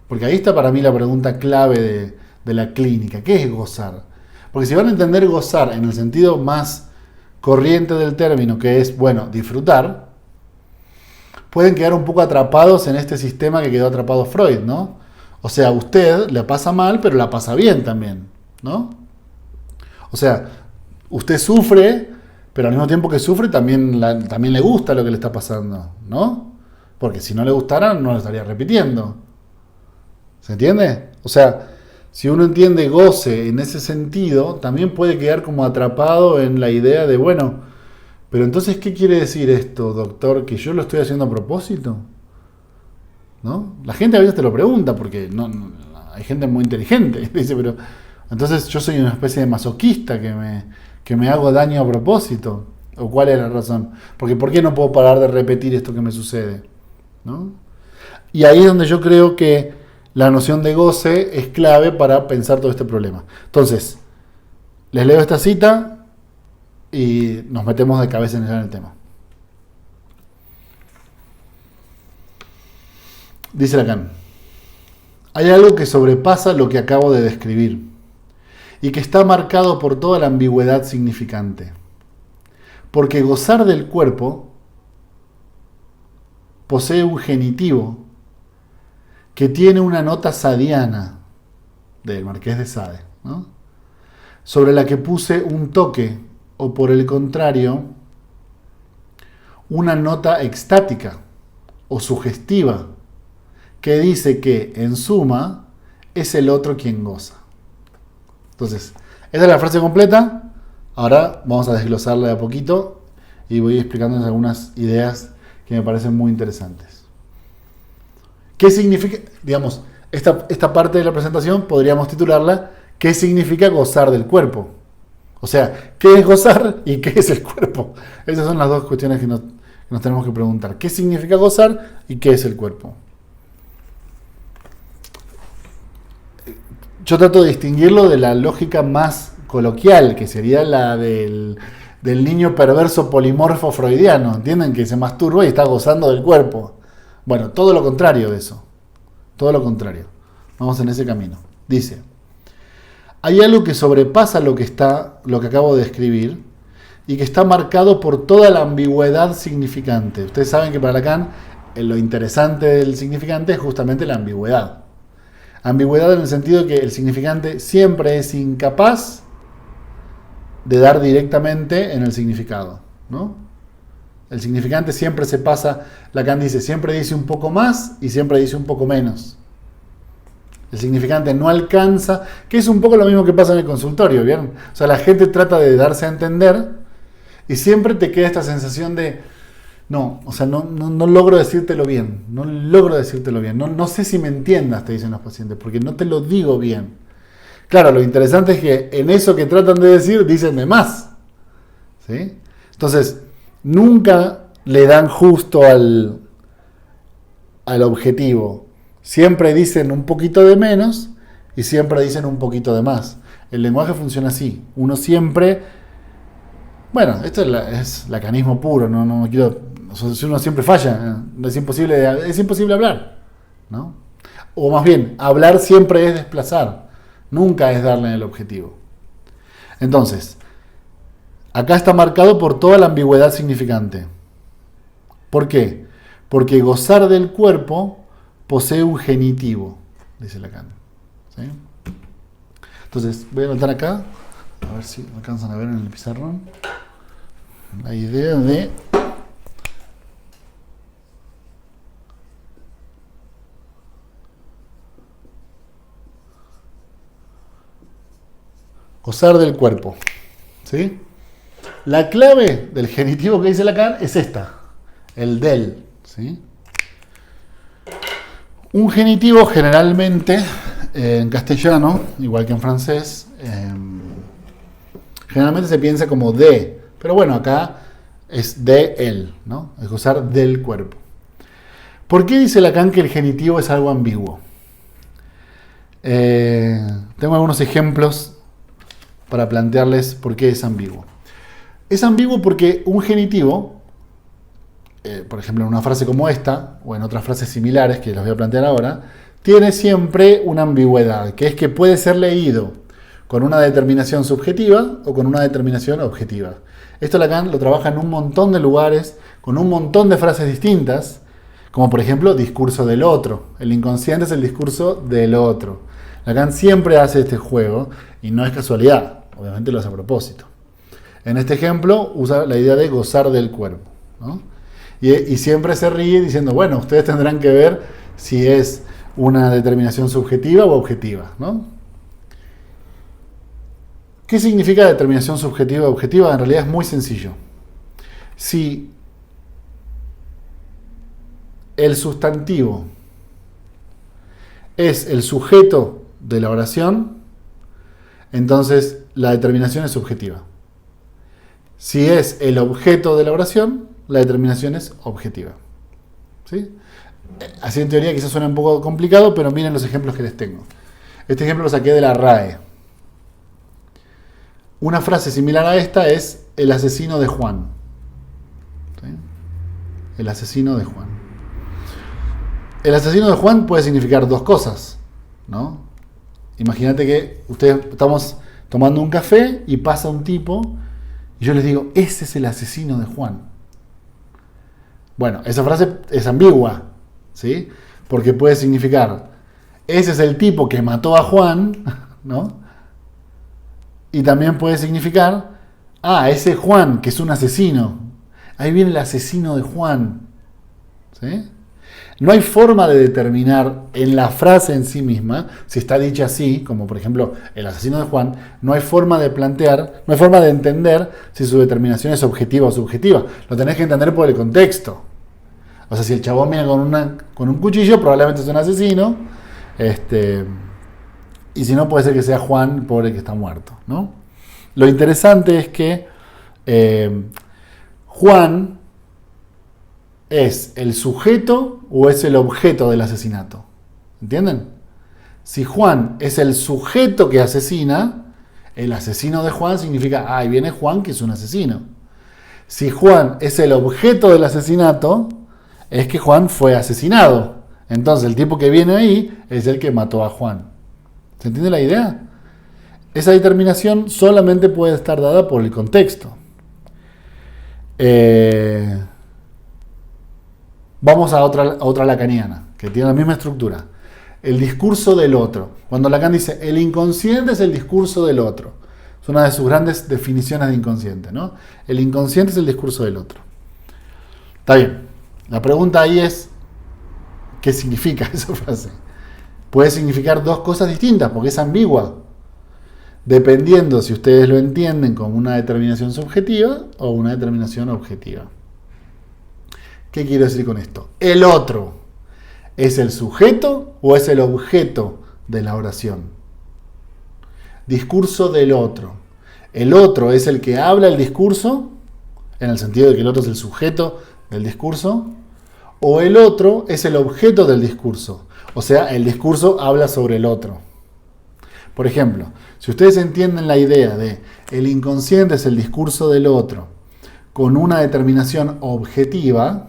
Porque ahí está para mí la pregunta clave de la clínica. ¿Qué es gozar? Porque si van a entender gozar en el sentido más corriente del término, que es, bueno, disfrutar, pueden quedar un poco atrapados en este sistema que quedó atrapado Freud, ¿no? O sea, usted la pasa mal, pero la pasa bien también, ¿no? O sea, usted sufre, pero al mismo tiempo que sufre también le gusta lo que le está pasando, ¿no? Porque si no le gustara, no lo estaría repitiendo. ¿Se entiende? O sea, si uno entiende goce en ese sentido, también puede quedar como atrapado en la idea de, bueno, pero entonces, ¿qué quiere decir esto, doctor? ¿Que yo lo estoy haciendo a propósito? ¿No? La gente a veces te lo pregunta, porque hay gente muy inteligente. Dice, pero entonces yo soy una especie de masoquista que me hago daño a propósito. ¿O cuál es la razón? Porque ¿por qué no puedo parar de repetir esto que me sucede? ¿No? Y ahí es donde yo creo que la noción de goce es clave para pensar todo este problema. Entonces, les leo esta cita y nos metemos de cabeza en el tema. Dice Lacan: hay algo que sobrepasa lo que acabo de describir y que está marcado por toda la ambigüedad significante. Porque gozar del cuerpo posee un genitivo que tiene una nota sadiana del Marqués de Sade, ¿no? Sobre la que puse un toque, o por el contrario, una nota extática o sugestiva que dice que, en suma, es el otro quien goza. Entonces, esta es la frase completa. Ahora vamos a desglosarla de a poquito y voy explicándoles algunas ideas que me parecen muy interesantes. ¿Qué significa, digamos, esta parte de la presentación podríamos titularla ¿qué significa gozar del cuerpo? O sea, ¿qué es gozar y qué es el cuerpo? Esas son las dos cuestiones que nos tenemos que preguntar. ¿Qué significa gozar y qué es el cuerpo? Yo trato de distinguirlo de la lógica más coloquial, que sería la del niño perverso polimorfo freudiano, ¿entienden? Que se masturba y está gozando del cuerpo. Bueno, todo lo contrario de eso. Todo lo contrario. Vamos en ese camino. Dice: hay algo que sobrepasa lo que acabo de describir y que está marcado por toda la ambigüedad significante. Ustedes saben que para Lacan lo interesante del significante es justamente la ambigüedad. Ambigüedad en el sentido de que el significante siempre es incapaz de dar directamente en el significado, ¿no? El significante siempre se pasa, Lacan dice, siempre dice un poco más y siempre dice un poco menos. El significante no alcanza, que es un poco lo mismo que pasa en el consultorio, ¿vieron? O sea, la gente trata de darse a entender y siempre te queda esta sensación de, no, o sea, no logro decírtelo bien, no sé si me entiendas, te dicen los pacientes, porque no te lo digo bien. Claro, lo interesante es que en eso que tratan de decir, dicen de más, ¿sí? Entonces, nunca le dan justo al objetivo. Siempre dicen un poquito de menos y siempre dicen un poquito de más. El lenguaje funciona así. Uno siempre... Bueno, esto es lacanismo puro. No quiero... Uno siempre falla. Es imposible hablar, ¿no? O más bien, hablar siempre es desplazar. Nunca es darle el objetivo. Entonces, acá está marcado por toda la ambigüedad significante. ¿Por qué? Porque gozar del cuerpo posee un genitivo, dice Lacan. ¿Sí? Entonces, voy a anotar acá, a ver si alcanzan a ver en el pizarrón, la idea de gozar del cuerpo. ¿Sí? La clave del genitivo que dice Lacan es esta, el del. ¿Sí? Un genitivo generalmente, en castellano, igual que en francés, Generalmente se piensa como de, pero bueno, acá es de él, ¿no? Es gozar del cuerpo. ¿Por qué dice Lacan que el genitivo es algo ambiguo? Tengo algunos ejemplos para plantearles por qué es ambiguo. Es ambiguo porque un genitivo, por ejemplo en una frase como esta, o en otras frases similares que les voy a plantear ahora, tiene siempre una ambigüedad, que es que puede ser leído con una determinación subjetiva o con una determinación objetiva. Esto Lacan lo trabaja en un montón de lugares, con un montón de frases distintas, como por ejemplo, discurso del otro. El inconsciente es el discurso del otro. Lacan siempre hace este juego, y no es casualidad, obviamente lo hace a propósito. En este ejemplo, usa la idea de gozar del cuerpo, ¿no? Y siempre se ríe diciendo, bueno, ustedes tendrán que ver si es una determinación subjetiva o objetiva, ¿no? ¿Qué significa determinación subjetiva o objetiva? En realidad es muy sencillo. Si el sustantivo es el sujeto de la oración, entonces la determinación es subjetiva. Si es el objeto de la oración, la determinación es objetiva. ¿Sí? Así en teoría quizás suena un poco complicado, pero miren los ejemplos que les tengo. Este ejemplo lo saqué de la RAE. Una frase similar a esta es el asesino de Juan. ¿Sí? El asesino de Juan. El asesino de Juan puede significar dos cosas, ¿no? Imagínate que ustedes estamos tomando un café y pasa un tipo y yo les digo, ese es el asesino de Juan. Bueno, esa frase es ambigua, ¿sí? Porque puede significar, ese es el tipo que mató a Juan, ¿no? Y también puede significar, ese Juan, que es un asesino. Ahí viene el asesino de Juan, ¿sí? No hay forma de determinar en la frase en sí misma, si está dicha así, como por ejemplo el asesino de Juan, no hay forma de plantear, no hay forma de entender si su determinación es objetiva o subjetiva. Lo tenés que entender por el contexto. O sea, si el chabón viene con un cuchillo, probablemente es un asesino. Y si no, puede ser que sea Juan, pobre que está muerto, ¿no? Lo interesante es que Juan ¿es el sujeto o es el objeto del asesinato? ¿Entienden? Si Juan es el sujeto que asesina, el asesino de Juan significa, ahí viene Juan que es un asesino. Si Juan es el objeto del asesinato, es que Juan fue asesinado. Entonces el tipo que viene ahí es el que mató a Juan. ¿Se entiende la idea? Esa determinación solamente puede estar dada por el contexto. Vamos a otra lacaniana, que tiene la misma estructura. El discurso del otro. Cuando Lacan dice, el inconsciente es el discurso del otro. Es una de sus grandes definiciones de inconsciente, ¿no? El inconsciente es el discurso del otro. Está bien. La pregunta ahí es, ¿qué significa esa frase? Puede significar dos cosas distintas, porque es ambigua. Dependiendo si ustedes lo entienden como una determinación subjetiva o una determinación objetiva. ¿Qué quiero decir con esto? El otro, ¿es el sujeto o es el objeto de la oración? Discurso del otro. ¿El otro es el que habla el discurso, en el sentido de que el otro es el sujeto del discurso? ¿O el otro es el objeto del discurso? O sea, el discurso habla sobre el otro. Por ejemplo, si ustedes entienden la idea de el inconsciente es el discurso del otro con una determinación objetiva,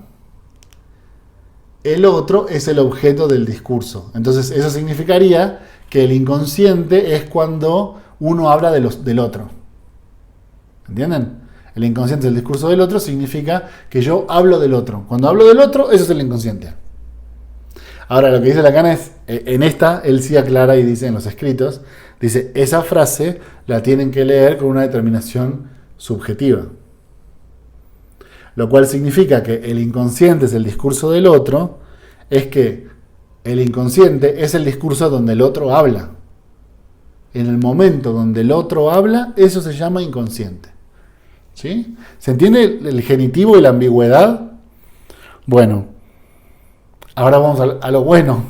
el otro es el objeto del discurso. Entonces eso significaría que el inconsciente es cuando uno habla del otro. ¿Entienden? El inconsciente es el discurso del otro, significa que yo hablo del otro. Cuando hablo del otro, eso es el inconsciente. Ahora, lo que dice Lacan es, en esta, él sí aclara y dice en los escritos, dice, esa frase la tienen que leer con una determinación subjetiva. Lo cual significa que el inconsciente es el discurso del otro, es que el inconsciente es el discurso donde el otro habla. En el momento donde el otro habla, eso se llama inconsciente. ¿Sí? ¿Se entiende el genitivo y la ambigüedad? Bueno, ahora vamos a lo bueno,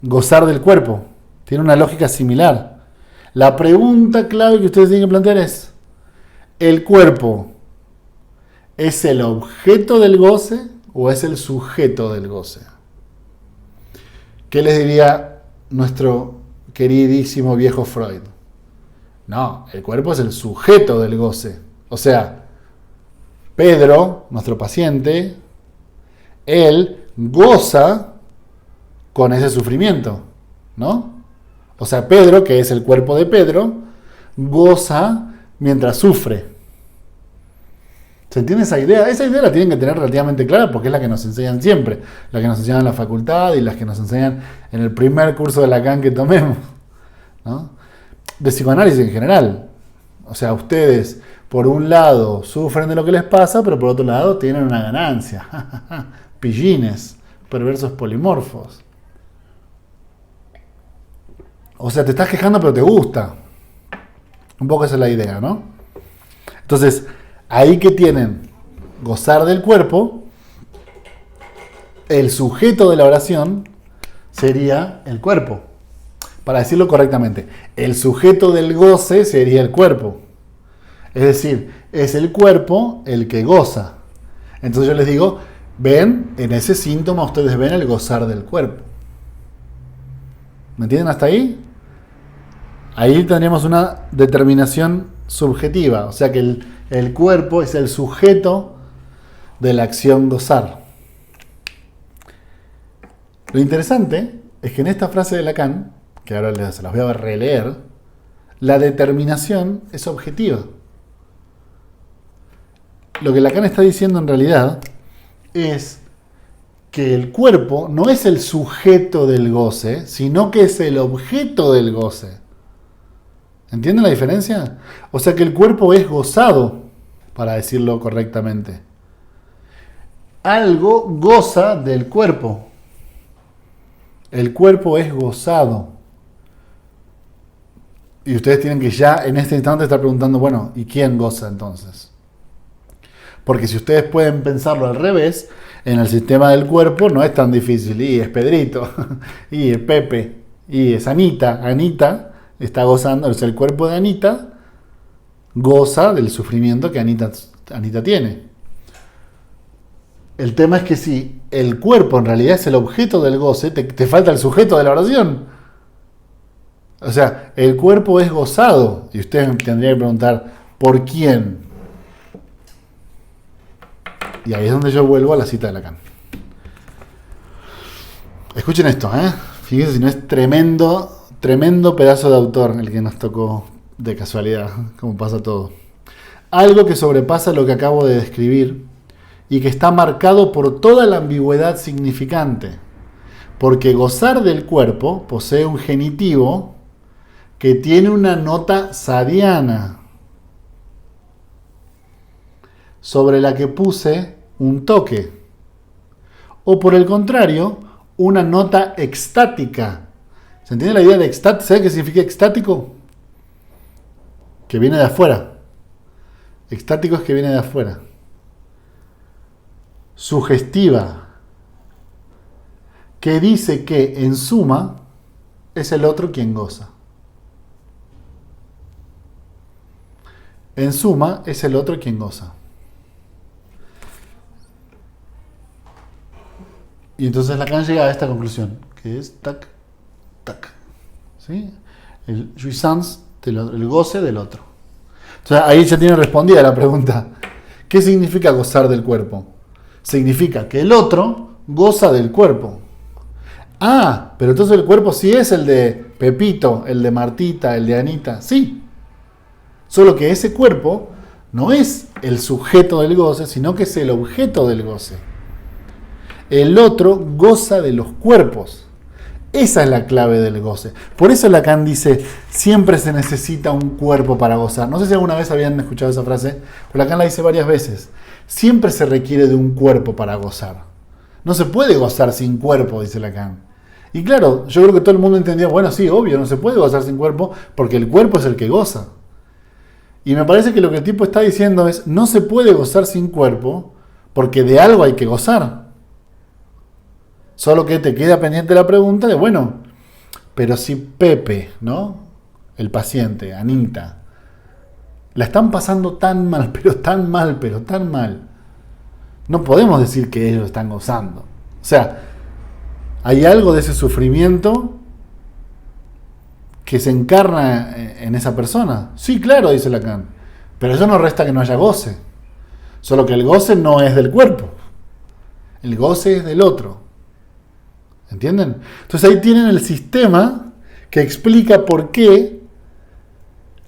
gozar del cuerpo. Tiene una lógica similar. La pregunta clave que ustedes tienen que plantear es, ¿El cuerpo es el objeto del goce o es el sujeto del goce? ¿Qué les diría nuestro queridísimo viejo Freud? No, el cuerpo es el sujeto del goce. O sea, Pedro, nuestro paciente, él goza con ese sufrimiento, ¿no? O sea, Pedro, que es el cuerpo de Pedro, goza mientras sufre. ¿Se entiende esa idea? Esa idea la tienen que tener relativamente clara porque es la que nos enseñan siempre, la que nos enseñan en la facultad y las que nos enseñan en el primer curso de Lacan que tomemos, ¿no? De psicoanálisis en general. O sea, ustedes, por un lado, sufren de lo que les pasa, pero por otro lado, tienen una ganancia. Pillines, perversos polimorfos. O sea, te estás quejando, pero te gusta. Un poco esa es la idea, ¿no? Entonces, ahí que tienen gozar del cuerpo, el sujeto de la oración sería el cuerpo. Para decirlo correctamente, el sujeto del goce sería el cuerpo. Es decir, es el cuerpo el que goza. Entonces yo les digo, ven, en ese síntoma ustedes ven el gozar del cuerpo. ¿Me entienden hasta ahí? Ahí tendríamos una determinación subjetiva, o sea que el cuerpo es el sujeto de la acción gozar. Lo interesante es que en esta frase de Lacan, que ahora se las voy a releer, la determinación es objetiva. Lo que Lacan está diciendo en realidad es que el cuerpo no es el sujeto del goce, sino que es el objeto del goce. ¿Entienden la diferencia? O sea que el cuerpo es gozado, para decirlo correctamente. Algo goza del cuerpo. El cuerpo es gozado. Y ustedes tienen que ya en este instante estar preguntando, bueno, ¿y quién goza entonces? Porque si ustedes pueden pensarlo al revés, en el sistema del cuerpo no es tan difícil. Y es Pedrito, y es Pepe, y es Anita. Anita está gozando, o sea, el cuerpo de Anita goza del sufrimiento que Anita tiene. El tema es que si el cuerpo en realidad es el objeto del goce, te falta el sujeto de la oración. O sea, el cuerpo es gozado. Y ustedes tendrían que preguntar, ¿por quién? Y ahí es donde yo vuelvo a la cita de Lacan. Escuchen esto, ¿eh? Fíjense si no es tremendo pedazo de autor el que nos tocó de casualidad, como pasa todo. Algo que sobrepasa lo que acabo de describir y que está marcado por toda la ambigüedad significante. Porque gozar del cuerpo posee un genitivo que tiene una nota sadiana, sobre la que puse un toque. O por el contrario, una nota extática. ¿Se entiende la idea de extático? ¿Sabe qué significa extático? Que viene de afuera. Extático es que viene de afuera. Sugestiva. Que dice que, en suma, es el otro quien goza. En suma, es el otro quien goza. Y entonces Lacan llega a esta conclusión, que es tac, tac. ¿Sí? El jouissance del otro, el goce del otro. Entonces ahí ya tiene respondida la pregunta. ¿Qué significa gozar del cuerpo? Significa que el otro goza del cuerpo. Ah, pero entonces el cuerpo sí es el de Pepito, el de Martita, el de Anita. Sí. Solo que ese cuerpo no es el sujeto del goce, sino que es el objeto del goce. El otro goza de los cuerpos. Esa es la clave del goce. Por eso Lacan dice, siempre se necesita un cuerpo para gozar. No sé si alguna vez habían escuchado esa frase, pero Lacan la dice varias veces. Siempre se requiere de un cuerpo para gozar. No se puede gozar sin cuerpo, dice Lacan. Y claro, yo creo que todo el mundo entendió, bueno, sí, obvio, no se puede gozar sin cuerpo porque el cuerpo es el que goza. Y me parece que lo que el tipo está diciendo es, no se puede gozar sin cuerpo porque de algo hay que gozar. Solo que te queda pendiente la pregunta de, bueno, pero si Pepe, ¿no? El paciente, Anita, la están pasando tan mal, pero tan mal, pero tan mal. No podemos decir que ellos están gozando. O sea, hay algo de ese sufrimiento que se encarna en esa persona. Sí, claro, dice Lacan. Pero eso no resta que no haya goce. Solo que el goce no es del cuerpo. El goce es del otro. ¿Entienden? Entonces ahí tienen el sistema que explica por qué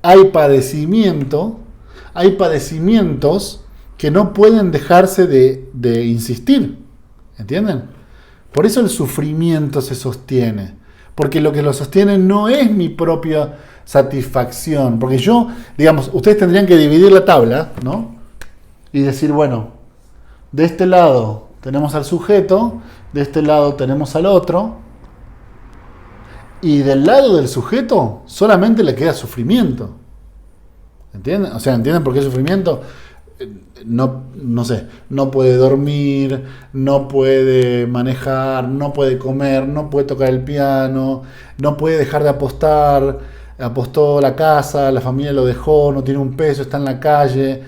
hay padecimientos que no pueden dejarse de insistir. ¿Entienden? Por eso el sufrimiento se sostiene. Porque lo que lo sostiene no es mi propia satisfacción. Porque yo, digamos, ustedes tendrían que dividir la tabla, ¿no? Y decir, bueno, de este lado tenemos al sujeto, de este lado tenemos al otro, y del lado del sujeto solamente le queda sufrimiento. ¿Entienden? O sea, ¿entienden por qué sufrimiento? No sé, no puede dormir, no puede manejar, no puede comer, no puede tocar el piano, no puede dejar de apostar, apostó la casa, la familia lo dejó, no tiene un peso, está en la calle,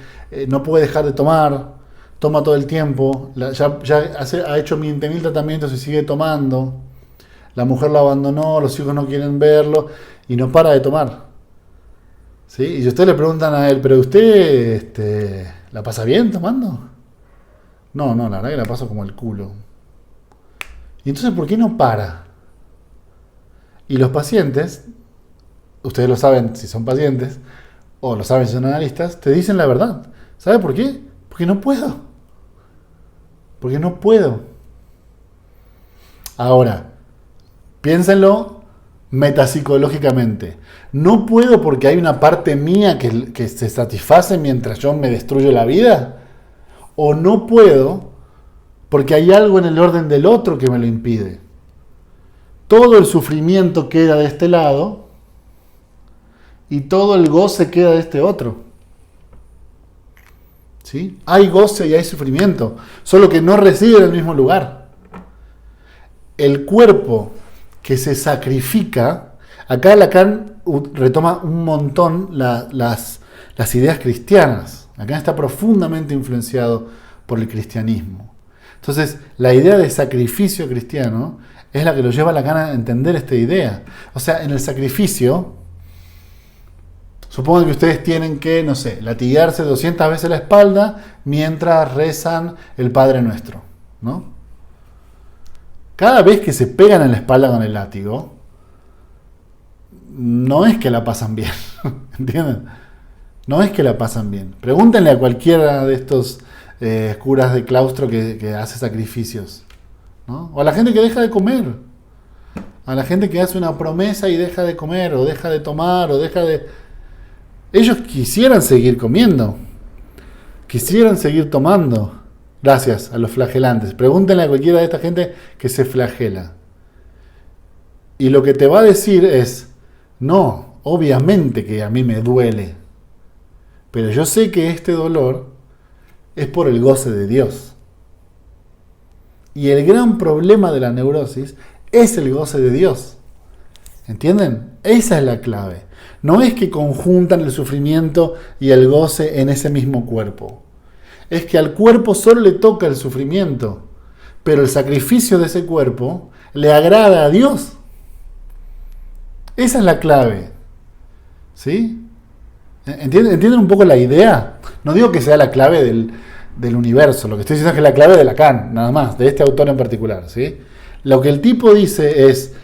no puede dejar de tomar, toma todo el tiempo, ha hecho 20.000 tratamientos y sigue tomando, la mujer lo abandonó, los hijos no quieren verlo y no para de tomar. ¿Sí? Y si ustedes le preguntan a él, ¿pero usted la pasa bien tomando? No, la verdad que la paso como el culo. Y entonces, ¿por qué no para? Y los pacientes, ustedes lo saben si son pacientes, o lo saben si son analistas, te dicen la verdad. ¿Sabe por qué? Porque no puedo. Porque no puedo. Ahora, piénsenlo metapsicológicamente. No puedo porque hay una parte mía que se satisface mientras yo me destruyo la vida. O no puedo porque hay algo en el orden del otro que me lo impide. Todo el sufrimiento queda de este lado y todo el goce queda de este otro. ¿Sí? Hay goce y hay sufrimiento, solo que no reside en el mismo lugar. El cuerpo que se sacrifica, acá Lacan retoma un montón las ideas cristianas. Lacan está profundamente influenciado por el cristianismo. Entonces, la idea de sacrificio cristiano es la que lo lleva a Lacan a entender esta idea. O sea, en el sacrificio, supongo que ustedes tienen que, no sé, latigarse 200 veces la espalda mientras rezan el Padre Nuestro, ¿no? Cada vez que se pegan en la espalda con el látigo, no es que la pasan bien, ¿entienden? No es que la pasan bien. Pregúntenle a cualquiera de estos curas de claustro que hace sacrificios, ¿no? O a la gente que deja de comer, a la gente que hace una promesa y deja de comer, o deja de tomar, o deja de... Ellos quisieran seguir comiendo, quisieran seguir tomando, gracias a los flagelantes. Pregúntenle a cualquiera de esta gente que se flagela. Y lo que te va a decir es, no, obviamente que a mí me duele, pero yo sé que este dolor es por el goce de Dios. Y el gran problema de la neurosis es el goce de Dios. ¿Entienden? Esa es la clave. No es que conjuntan el sufrimiento y el goce en ese mismo cuerpo. Es que al cuerpo solo le toca el sufrimiento, pero el sacrificio de ese cuerpo le agrada a Dios. Esa es la clave. ¿Sí? ¿Entienden un poco la idea? No digo que sea la clave del universo, lo que estoy diciendo es que es la clave de Lacan, nada más, de este autor en particular. ¿Sí? Lo que el tipo dice es,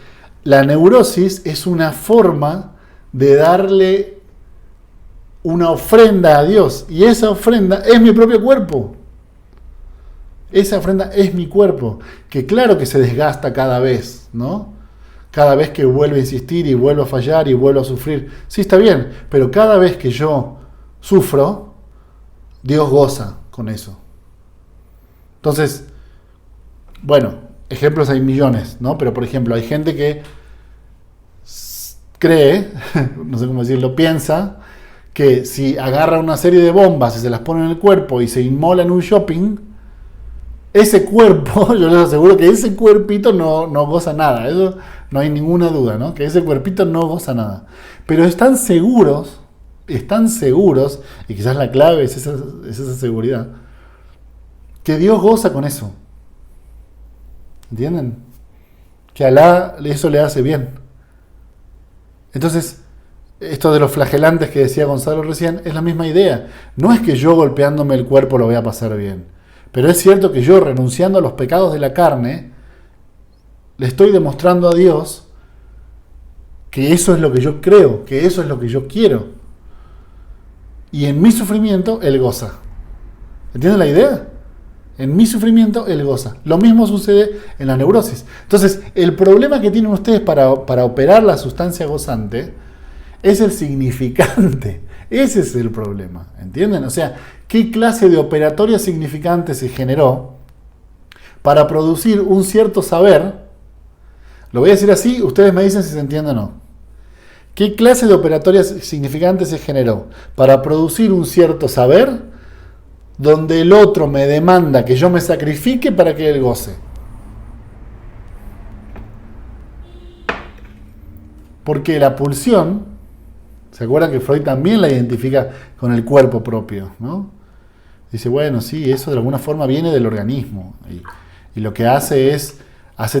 la neurosis es una forma de darle una ofrenda a Dios, y esa ofrenda es mi propio cuerpo. Esa ofrenda es mi cuerpo, que claro que se desgasta cada vez, ¿no? Cada vez que vuelve a insistir y vuelvo a fallar y vuelvo a sufrir. Sí, está bien, pero cada vez que yo sufro, Dios goza con eso. Entonces, bueno, ejemplos hay millones, ¿no? Pero por ejemplo, hay gente que cree, no sé cómo decirlo, piensa que si agarra una serie de bombas y se las pone en el cuerpo y se inmola en un shopping, ese cuerpo, yo les aseguro que ese cuerpito no goza nada. Eso no hay ninguna duda, ¿no? Que ese cuerpito no goza nada. Pero están seguros están seguros, y quizás la clave es esa seguridad, que Dios goza con eso. ¿Entienden? Que a Alá eso le hace bien. Entonces, esto de los flagelantes que decía Gonzalo recién, es la misma idea. No es que yo golpeándome el cuerpo lo voy a pasar bien. Pero es cierto que yo, renunciando a los pecados de la carne, le estoy demostrando a Dios que eso es lo que yo creo, que eso es lo que yo quiero. Y en mi sufrimiento, Él goza. ¿Entienden la idea? En mi sufrimiento, Él goza. Lo mismo sucede en la neurosis. Entonces, el problema que tienen ustedes para operar la sustancia gozante es el significante. Ese es el problema. ¿Entienden? O sea, ¿qué clase de operatoria significante se generó para producir un cierto saber? Lo voy a decir así, ustedes me dicen si se entiende o no. ¿Qué clase de operatoria significante se generó para producir un cierto saber donde el otro me demanda que yo me sacrifique para que él goce? Porque la pulsión, ¿se acuerdan que Freud también la identifica con el cuerpo propio, ¿no? Dice, bueno, sí, eso de alguna forma viene del organismo y lo que hace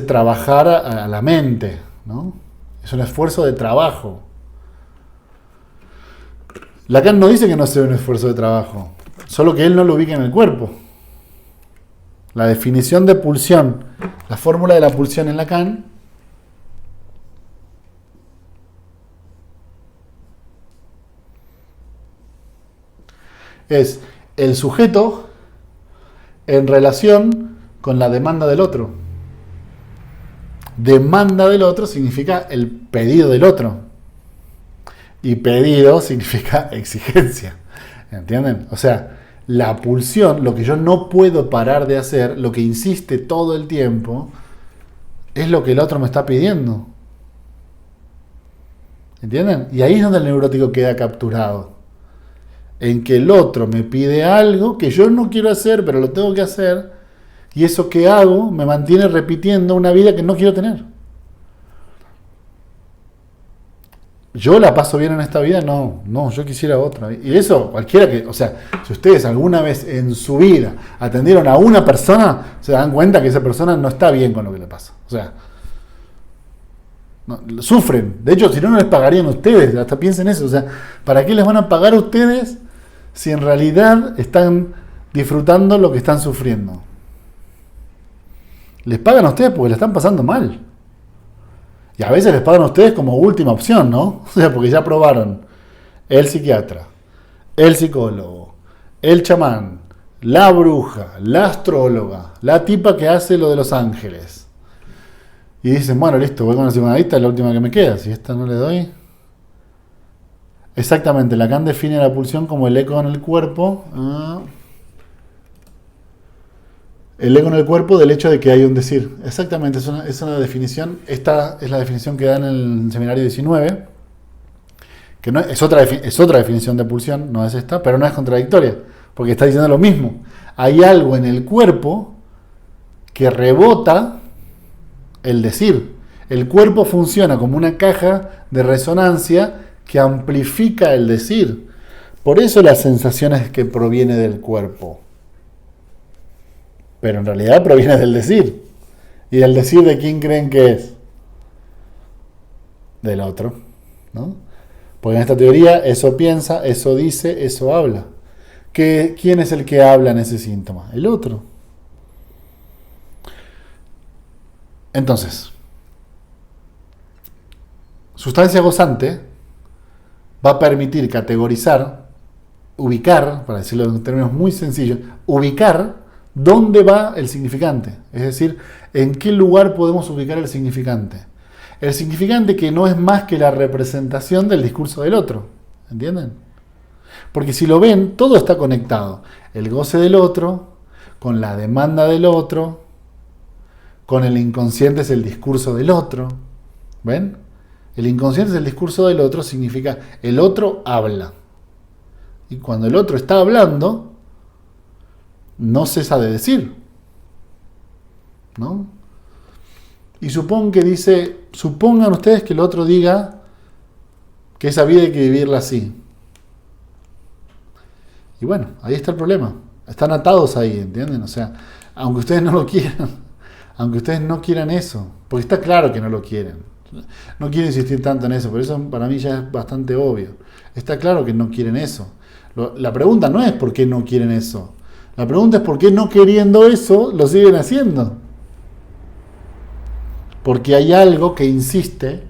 trabajar a la mente, ¿no? Es un esfuerzo de trabajo. Lacan no dice que no sea un esfuerzo de trabajo, solo que él no lo ubica en el cuerpo. La definición de pulsión, la fórmula de la pulsión en Lacan es el sujeto en relación con la demanda del otro. Demanda del otro significa el pedido del otro. Y pedido significa exigencia. ¿Entienden? O sea, la pulsión, lo que yo no puedo parar de hacer, lo que insiste todo el tiempo, es lo que el otro me está pidiendo. ¿Entienden? Y ahí es donde el neurótico queda capturado. En que el otro me pide algo que yo no quiero hacer, pero lo tengo que hacer, y eso que hago me mantiene repitiendo una vida que no quiero tener. ¿Yo la paso bien en esta vida? No, yo quisiera otra. Y eso, cualquiera que, o sea, si ustedes alguna vez en su vida atendieron a una persona, se dan cuenta que esa persona no está bien con lo que le pasa. O sea, no, sufren. De hecho, si no, no les pagarían a ustedes. Hasta piensen eso. O sea, ¿para qué les van a pagar a ustedes si en realidad están disfrutando lo que están sufriendo? Les pagan a ustedes porque le están pasando mal. Y a veces les pagan a ustedes como última opción, ¿no? O sea, porque ya probaron el psiquiatra, el psicólogo, el chamán, la bruja, la astróloga, la tipa que hace lo de los ángeles. Y dicen, bueno, listo, voy con la psicoanalista, es la última que me queda. Si esta no le doy. Exactamente, Lacan define la pulsión como el eco en el cuerpo. El eco en el cuerpo del hecho de que hay un decir. Exactamente, es una definición. Esta es la definición que da en el seminario 19, que no, es otra definición de pulsión, no es esta, pero no es contradictoria, porque está diciendo lo mismo. Hay algo en el cuerpo que rebota el decir. El cuerpo funciona como una caja de resonancia que amplifica el decir. Por eso la sensación es que proviene del cuerpo. Pero en realidad proviene del decir. ¿Y el decir de quién creen que es? Del otro, ¿no? Porque en esta teoría eso piensa, eso dice, eso habla. ¿Quién es el que habla en ese síntoma? El otro. Entonces, sustancia gozante va a permitir categorizar, ubicar, para decirlo en términos muy sencillos, ubicar ¿dónde va el significante? Es decir, ¿en qué lugar podemos ubicar el significante? El significante que no es más que la representación del discurso del otro. ¿Entienden? Porque si lo ven, todo está conectado. El goce del otro, con la demanda del otro, con el inconsciente es el discurso del otro. ¿Ven? El inconsciente es el discurso del otro, significa el otro habla. Y cuando el otro está hablando, no cesa de decir, ¿no? Y supongan ustedes que el otro diga que esa vida hay que vivirla así. Y bueno, ahí está el problema. Están atados ahí, ¿entienden? O sea, aunque ustedes no lo quieran, aunque ustedes no quieran eso, porque está claro que no lo quieren. No quiero insistir tanto en eso, pero eso para mí ya es bastante obvio. Está claro que no quieren eso. La pregunta no es por qué no quieren eso. La pregunta es por qué no queriendo eso lo siguen haciendo. Porque hay algo que insiste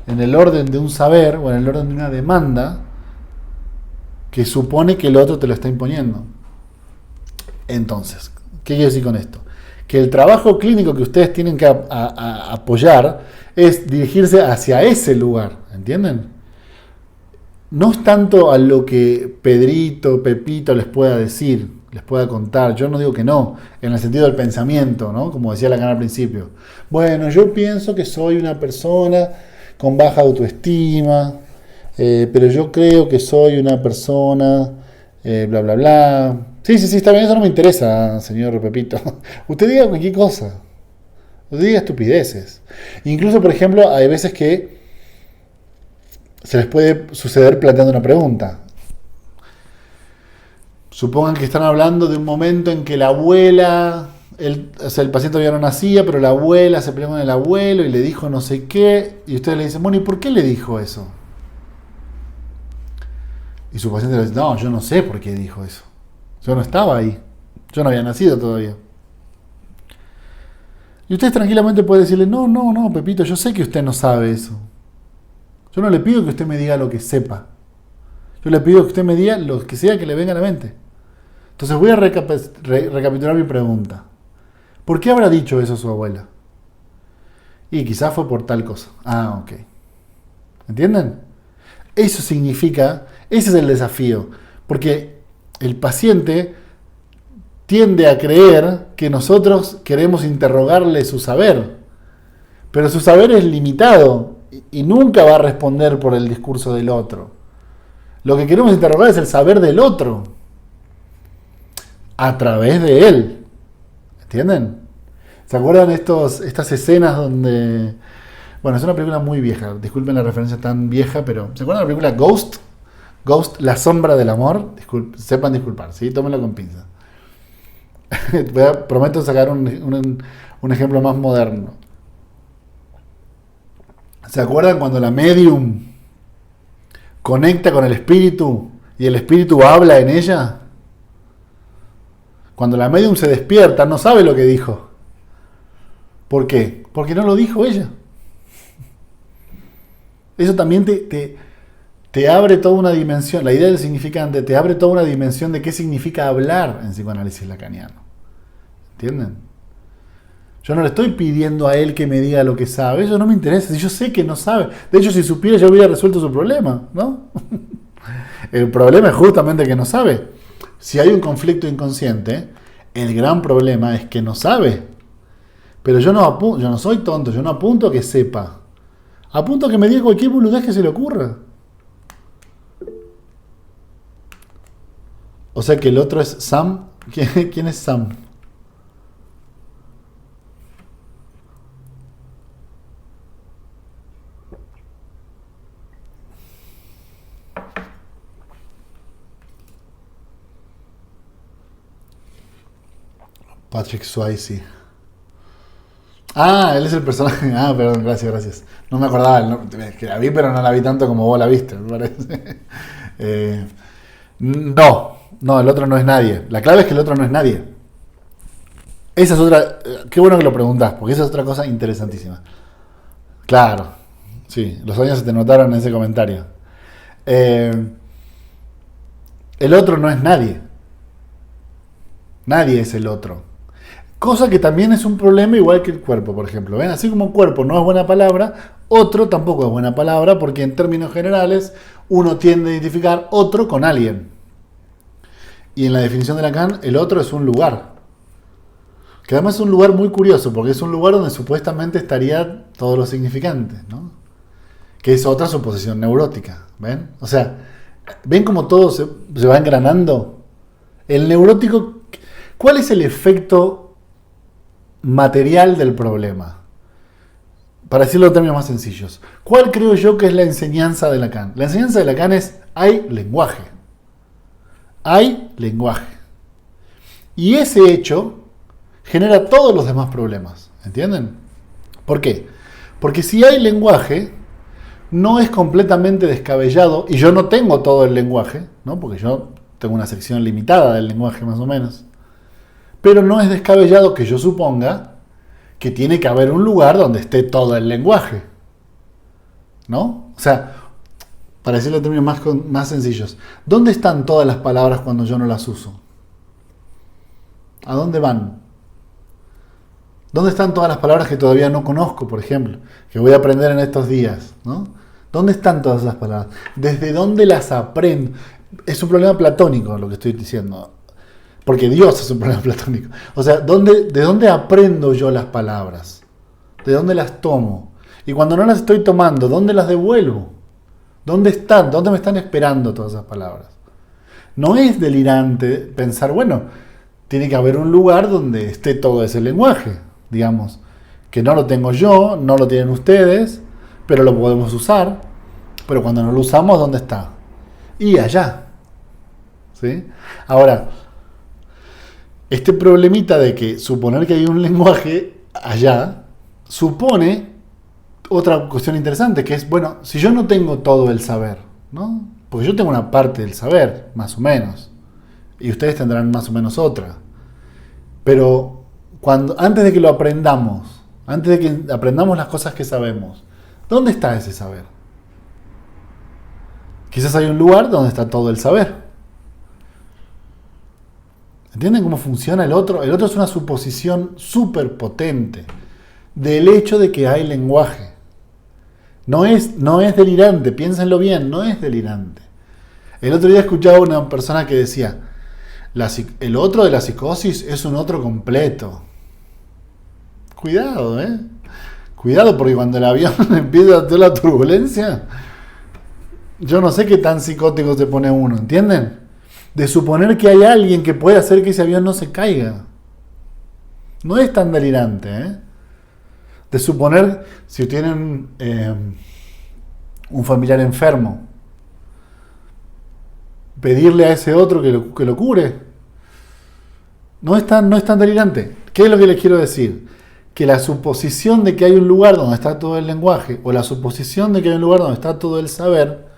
en el orden de un saber o en el orden de una demanda que supone que el otro te lo está imponiendo. Entonces, ¿qué quiero decir con esto? Que el trabajo clínico que ustedes tienen que apoyar es dirigirse hacia ese lugar, ¿entienden? No es tanto a lo que Pedrito, Pepito les pueda decir, les pueda contar. Yo no digo que no, en el sentido del pensamiento, ¿no? Como decía Lacan al principio. Bueno, yo pienso que soy una persona con baja autoestima, pero yo creo que soy una persona, bla, bla, bla. Sí, está bien, eso no me interesa, señor Pepito. Usted diga cualquier cosa. Usted diga estupideces. Incluso, por ejemplo, hay veces que se les puede suceder planteando una pregunta. Supongan que están hablando de un momento en que la abuela, el paciente todavía no nacía, pero la abuela se peleó con el abuelo y le dijo no sé qué, y ustedes le dicen, bueno, ¿y por qué le dijo eso? Y su paciente le dice, no, yo no sé por qué dijo eso. Yo no estaba ahí. Yo no había nacido todavía. Y ustedes tranquilamente pueden decirle, no, Pepito, yo sé que usted no sabe eso. Yo no le pido que usted me diga lo que sepa. Yo le pido que usted me diga lo que sea que le venga a la mente. Entonces voy a recapitular mi pregunta. ¿Por qué habrá dicho eso su abuela? Y quizás fue por tal cosa. Ah, ok. ¿Entienden? Eso significa, ese es el desafío. Porque el paciente tiende a creer que nosotros queremos interrogarle su saber. Pero su saber es limitado y nunca va a responder por el discurso del otro. Lo que queremos interrogar es el saber del otro a través de él. ¿Entienden? ¿Se acuerdan estas escenas donde... Bueno, es una película muy vieja, disculpen la referencia tan vieja, pero ¿se acuerdan de la película Ghost? Ghost, la sombra del amor. Sepan disculpar, ¿sí? Tómenlo con pinza. Prometo sacar un ejemplo más moderno. ¿Se acuerdan cuando la medium conecta con el espíritu y el espíritu habla en ella? Cuando la medium se despierta, no sabe lo que dijo. ¿Por qué? Porque no lo dijo ella. Eso también te abre toda una dimensión. La idea del significante te abre toda una dimensión de qué significa hablar en psicoanálisis lacaniano. ¿Entienden? Yo no le estoy pidiendo a él que me diga lo que sabe. Eso no me interesa. Si yo sé que no sabe. De hecho, si supiera, yo hubiera resuelto su problema, ¿no? El problema es justamente que no sabe. Si hay un conflicto inconsciente, el gran problema es que no sabe. Pero yo no soy tonto. Yo no apunto a que sepa. Apunto a que me diga cualquier boludez que se le ocurra. O sea que el otro es Sam. ¿Quién es Sam? Patrick Swayze. Ah, él es el personaje. Ah, perdón, gracias. No me acordaba el nombre. Que la vi, pero no la vi tanto como vos la viste, me parece. No, el otro no es nadie. La clave es que el otro no es nadie. Esa es otra. Qué bueno que lo preguntás, porque esa es otra cosa interesantísima. Claro, sí, los años se te notaron en ese comentario. El otro no es nadie. Nadie es el otro. Cosa que también es un problema igual que el cuerpo, por ejemplo. ¿Ven? Así como cuerpo no es buena palabra, otro tampoco es buena palabra, porque en términos generales uno tiende a identificar otro con alguien. Y en la definición de Lacan, el otro es un lugar. Que además es un lugar muy curioso, porque es un lugar donde supuestamente estaría todo lo significante, ¿no? Que es otra suposición neurótica. ¿Ven? O sea, ¿ven cómo todo se va engranando? El neurótico, ¿cuál es el efecto material del problema? Para decirlo en términos más sencillos, ¿cuál creo yo que es la enseñanza de Lacan? La enseñanza de Lacan es: hay lenguaje, Hay lenguaje. Y ese hecho genera todos los demás problemas. ¿Entienden? ¿Por qué? Porque si hay lenguaje, no es completamente descabellado, y yo no tengo todo el lenguaje, ¿no? Porque yo tengo una sección limitada del lenguaje más o menos, pero no es descabellado que yo suponga que tiene que haber un lugar donde esté todo el lenguaje, ¿no? O sea, para decirlo en términos más sencillos, ¿dónde están todas las palabras cuando yo no las uso? ¿A dónde van? ¿Dónde están todas las palabras que todavía no conozco, por ejemplo? Que voy a aprender en estos días, ¿no? ¿Dónde están todas esas palabras? ¿Desde dónde las aprendo? Es un problema platónico lo que estoy diciendo. Porque Dios es un problema platónico. O sea, ¿de dónde aprendo yo las palabras? ¿De dónde las tomo? Y cuando no las estoy tomando, ¿dónde las devuelvo? ¿Dónde están? ¿Dónde me están esperando todas esas palabras? No es delirante pensar, bueno, tiene que haber un lugar donde esté todo ese lenguaje, digamos, que no lo tengo yo, no lo tienen ustedes, pero lo podemos usar. Pero cuando no lo usamos, ¿dónde está? Y allá. ¿Sí? Ahora, este problemita de que suponer que hay un lenguaje allá, supone otra cuestión interesante, que es, bueno, si yo no tengo todo el saber, ¿no? Porque yo tengo una parte del saber, más o menos, y ustedes tendrán más o menos otra. Pero antes de que lo aprendamos, antes de que aprendamos las cosas que sabemos, ¿dónde está ese saber? Quizás hay un lugar donde está todo el saber. ¿Entienden cómo funciona el otro? El otro es una suposición súper potente del hecho de que hay lenguaje. No es delirante, piénsenlo bien, no es delirante. El otro día escuchaba a una persona que decía, el otro de la psicosis es un otro completo. Cuidado, Cuidado, porque cuando el avión empieza a tener la turbulencia, yo no sé qué tan psicótico se pone uno, ¿entienden? De suponer que hay alguien que puede hacer que ese avión no se caiga. No es tan delirante, De suponer, si tienen un familiar enfermo, pedirle a ese otro que lo cure. No es tan delirante. ¿Qué es lo que les quiero decir? Que la suposición de que hay un lugar donde está todo el lenguaje, o la suposición de que hay un lugar donde está todo el saber,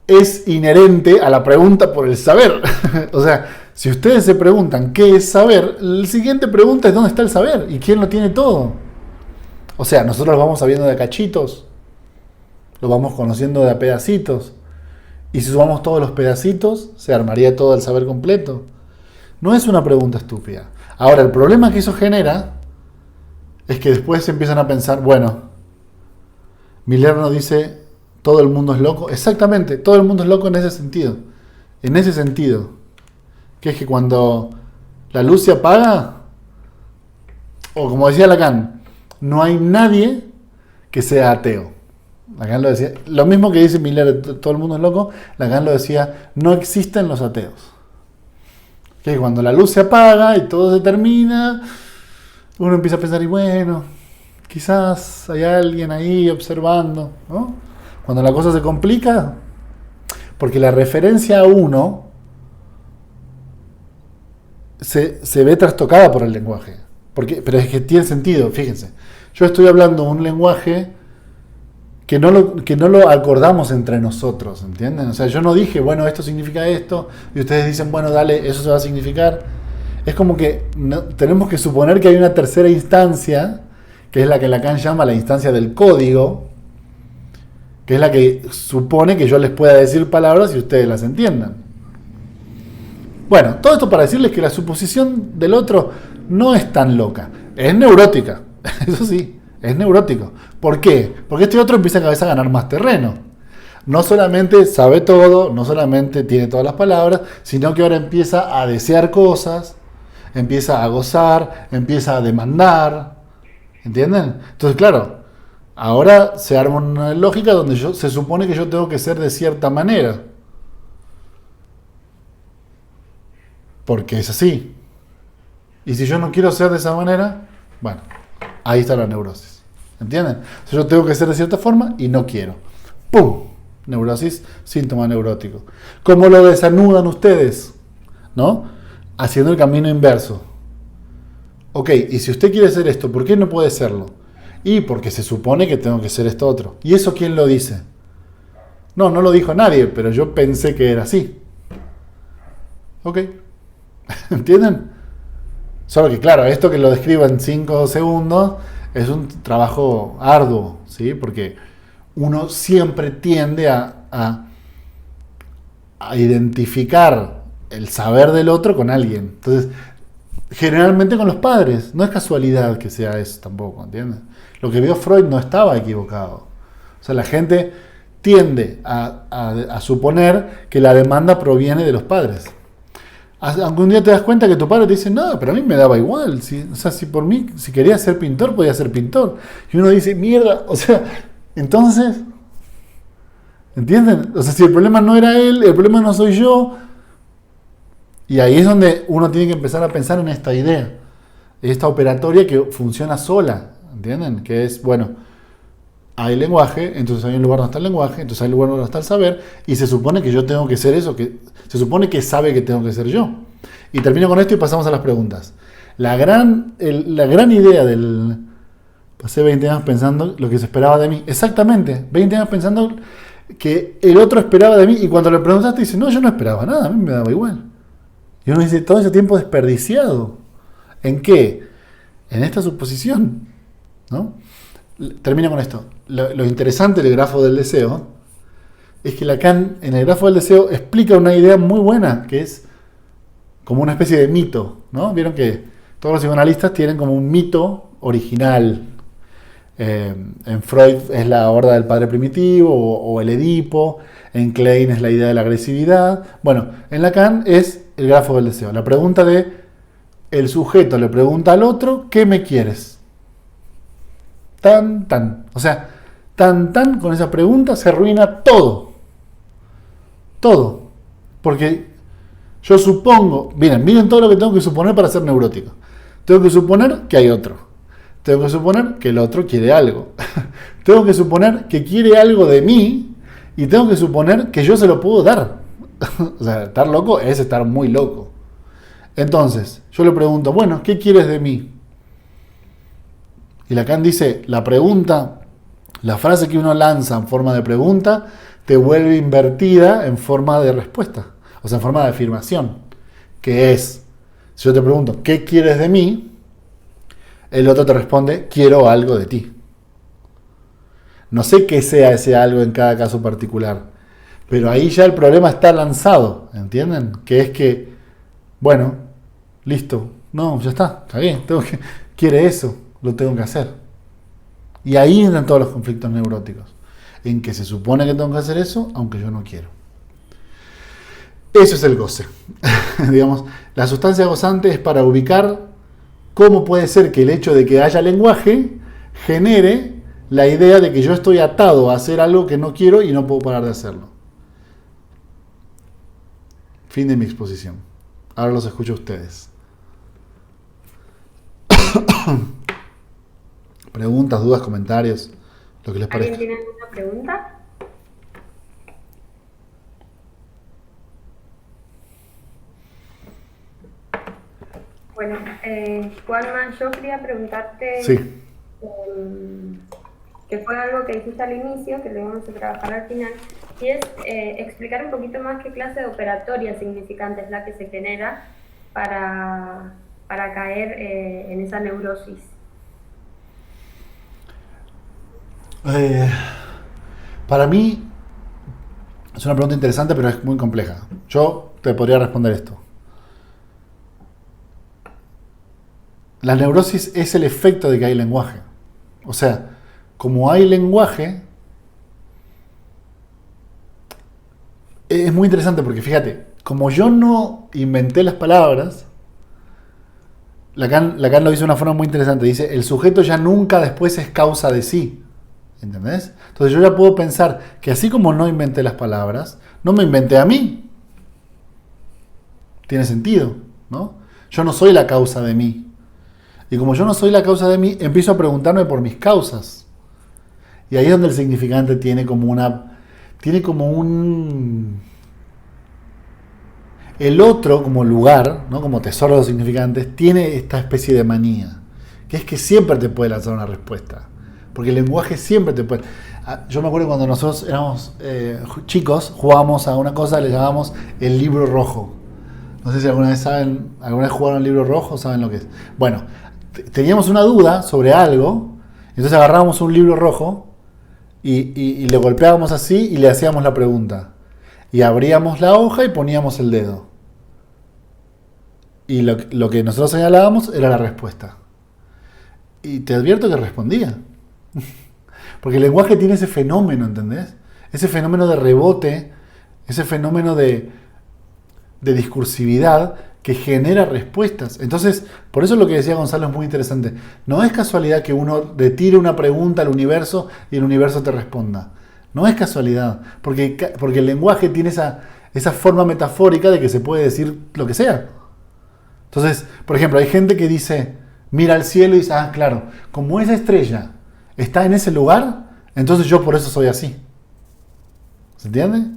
es inherente a la pregunta por el saber. O sea, si ustedes se preguntan qué es saber, la siguiente pregunta es dónde está el saber y quién lo tiene todo. O sea, nosotros lo vamos sabiendo de a cachitos, lo vamos conociendo de a pedacitos, y si sumamos todos los pedacitos, se armaría todo el saber completo. No es una pregunta estúpida. Ahora, el problema que eso genera es que después se empiezan a pensar, bueno, Miller nos dice, todo el mundo es loco. Exactamente, todo el mundo es loco en ese sentido. En ese sentido. Que es que cuando la luz se apaga, o como decía Lacan, no hay nadie que sea ateo. Lacan lo decía, lo mismo que dice Miller, todo el mundo es loco, Lacan lo decía, no existen los ateos. Que cuando la luz se apaga y todo se termina, uno empieza a pensar, y bueno, quizás hay alguien ahí observando, ¿no? Cuando la cosa se complica, porque la referencia a uno se ve trastocada por el lenguaje. Pero es que tiene sentido, fíjense. Yo estoy hablando un lenguaje que no lo acordamos entre nosotros, ¿entienden? O sea, yo no dije, bueno, esto significa esto, y ustedes dicen, bueno, dale, eso se va a significar. Es como que tenemos que suponer que hay una tercera instancia, que es la que Lacan llama la instancia del código, que es la que supone que yo les pueda decir palabras y ustedes las entiendan. Bueno, todo esto para decirles que la suposición del otro no es tan loca, es neurótica, eso sí. Es neurótico. ¿Por qué? Porque este otro empieza cada vez a ganar más terreno. No solamente sabe todo, no solamente tiene todas las palabras, sino que ahora empieza a desear cosas, empieza a gozar, empieza a demandar. ¿Entienden? Entonces, claro, ahora se arma una lógica donde se supone que yo tengo que ser de cierta manera. Porque es así. Y si yo no quiero ser de esa manera, bueno, ahí está la neurosis. ¿Entienden? Entonces yo tengo que ser de cierta forma y no quiero. ¡Pum! Neurosis, síntoma neurótico. ¿Cómo lo desanudan ustedes? ¿No? Haciendo el camino inverso. Ok, y si usted quiere hacer esto, ¿por qué no puede serlo? Y porque se supone que tengo que ser esto otro. ¿Y eso quién lo dice? No, no lo dijo nadie, pero yo pensé que era así. Ok. ¿Entienden? Solo que claro, esto que lo describo en 5 segundos es un trabajo arduo, ¿sí? Porque uno siempre tiende a identificar el saber del otro con alguien. Entonces, generalmente con los padres. No es casualidad que sea eso tampoco, ¿entiendes? Lo que vio Freud no estaba equivocado. O sea, la gente tiende a suponer que la demanda proviene de los padres. Aunque un día te das cuenta que tu padre te dice, no, pero a mí me daba igual. O sea, si por mí, si quería ser pintor, podía ser pintor. Y uno dice, mierda, o sea, entonces, ¿entienden? O sea, si el problema no era él, el problema no soy yo. Y ahí es donde uno tiene que empezar a pensar en esta idea, esta operatoria que funciona sola, ¿entienden? Que es, bueno, hay lenguaje, entonces hay un lugar donde está el lenguaje, entonces hay un lugar donde está el saber, y se supone que yo tengo que ser eso, que se supone que sabe que tengo que ser yo. Y termino con esto y pasamos a las preguntas. La gran idea del... Pasé 20 años pensando lo que se esperaba de mí. Exactamente, 20 años pensando que el otro esperaba de mí, y cuando le preguntaste dice, no, yo no esperaba nada, a mí me daba igual. Y uno dice, todo ese tiempo desperdiciado. ¿En qué? En esta suposición, ¿no? Termino con esto. Lo interesante del grafo del deseo es que Lacan en el grafo del deseo explica una idea muy buena, que es como una especie de mito, ¿no? Vieron que todos los psicoanalistas tienen como un mito original. En Freud es la horda del padre primitivo o el Edipo. En Klein es la idea de la agresividad. Bueno, en Lacan es el grafo del deseo. La pregunta de el sujeto le pregunta al otro, ¿qué me quieres? Tan, tan. O sea, tan, tan, con esa pregunta se arruina todo. Todo. Porque yo supongo, miren todo lo que tengo que suponer para ser neurótico. Tengo que suponer que hay otro. Tengo que suponer que el otro quiere algo. Tengo que suponer que quiere algo de mí y tengo que suponer que yo se lo puedo dar. O sea, estar loco es estar muy loco. Entonces, yo le pregunto, bueno, ¿qué quieres de mí? Y Lacan dice, la pregunta, la frase que uno lanza en forma de pregunta, te vuelve invertida en forma de respuesta. O sea, en forma de afirmación. Que es, si yo te pregunto, ¿qué quieres de mí? El otro te responde, quiero algo de ti. No sé qué sea ese algo en cada caso particular, pero ahí ya el problema está lanzado, ¿entienden? Que es que, bueno, listo, no, ya está bien, quiere eso, lo tengo que hacer. Y ahí entran todos los conflictos neuróticos, en que se supone que tengo que hacer eso, aunque yo no quiero. Eso es el goce. Digamos, la sustancia gozante es para ubicar cómo puede ser que el hecho de que haya lenguaje genere la idea de que yo estoy atado a hacer algo que no quiero y no puedo parar de hacerlo. Fin de mi exposición. Ahora los escucho a ustedes. Preguntas, dudas, comentarios, lo que les parezca. ¿Alguien tiene alguna pregunta? Bueno, Juanma, yo quería preguntarte, Sí. que fue algo que dijiste al inicio, que lo íbamos a trabajar al final, y es explicar un poquito más qué clase de operatoria significante es la que se genera para caer en esa neurosis. Para mí es una pregunta interesante, pero es muy compleja. Yo te podría responder esto. La neurosis es el efecto de que hay lenguaje. O sea, como hay lenguaje, es muy interesante porque fíjate, como yo no inventé las palabras, Lacan lo dice de una forma muy interesante. Dice, el sujeto ya nunca después es causa de sí. ¿Entendés? Entonces yo ya puedo pensar que así como no inventé las palabras, no me inventé a mí. Tiene sentido, ¿no? Yo no soy la causa de mí. Y como yo no soy la causa de mí, empiezo a preguntarme por mis causas. Y ahí es donde el significante tiene como tiene como un... El otro, como lugar, ¿no? Como tesoro de los significantes, tiene esta especie de manía, que es que siempre te puede lanzar una respuesta. Porque el lenguaje siempre te puede... Yo me acuerdo cuando nosotros éramos chicos, jugábamos a una cosa, le llamábamos el libro rojo. No sé si alguna vez jugaron el libro rojo, saben lo que es. Bueno, teníamos una duda sobre algo, entonces agarrábamos un libro rojo y le golpeábamos así y le hacíamos la pregunta. Y abríamos la hoja y poníamos el dedo. Y lo que nosotros señalábamos era la respuesta. Y te advierto que respondía. Porque el lenguaje tiene ese fenómeno, ¿entendés? Ese fenómeno de rebote, ese fenómeno de discursividad que genera respuestas. Entonces, por eso lo que decía Gonzalo es muy interesante. No es casualidad que uno le tire una pregunta al universo y el universo te responda. No es casualidad, porque el lenguaje tiene esa forma metafórica de que se puede decir lo que sea. Entonces, por ejemplo, hay gente que dice, mira al cielo y dice, ah, claro, como esa estrella está en ese lugar, entonces yo por eso soy así. ¿Se entiende?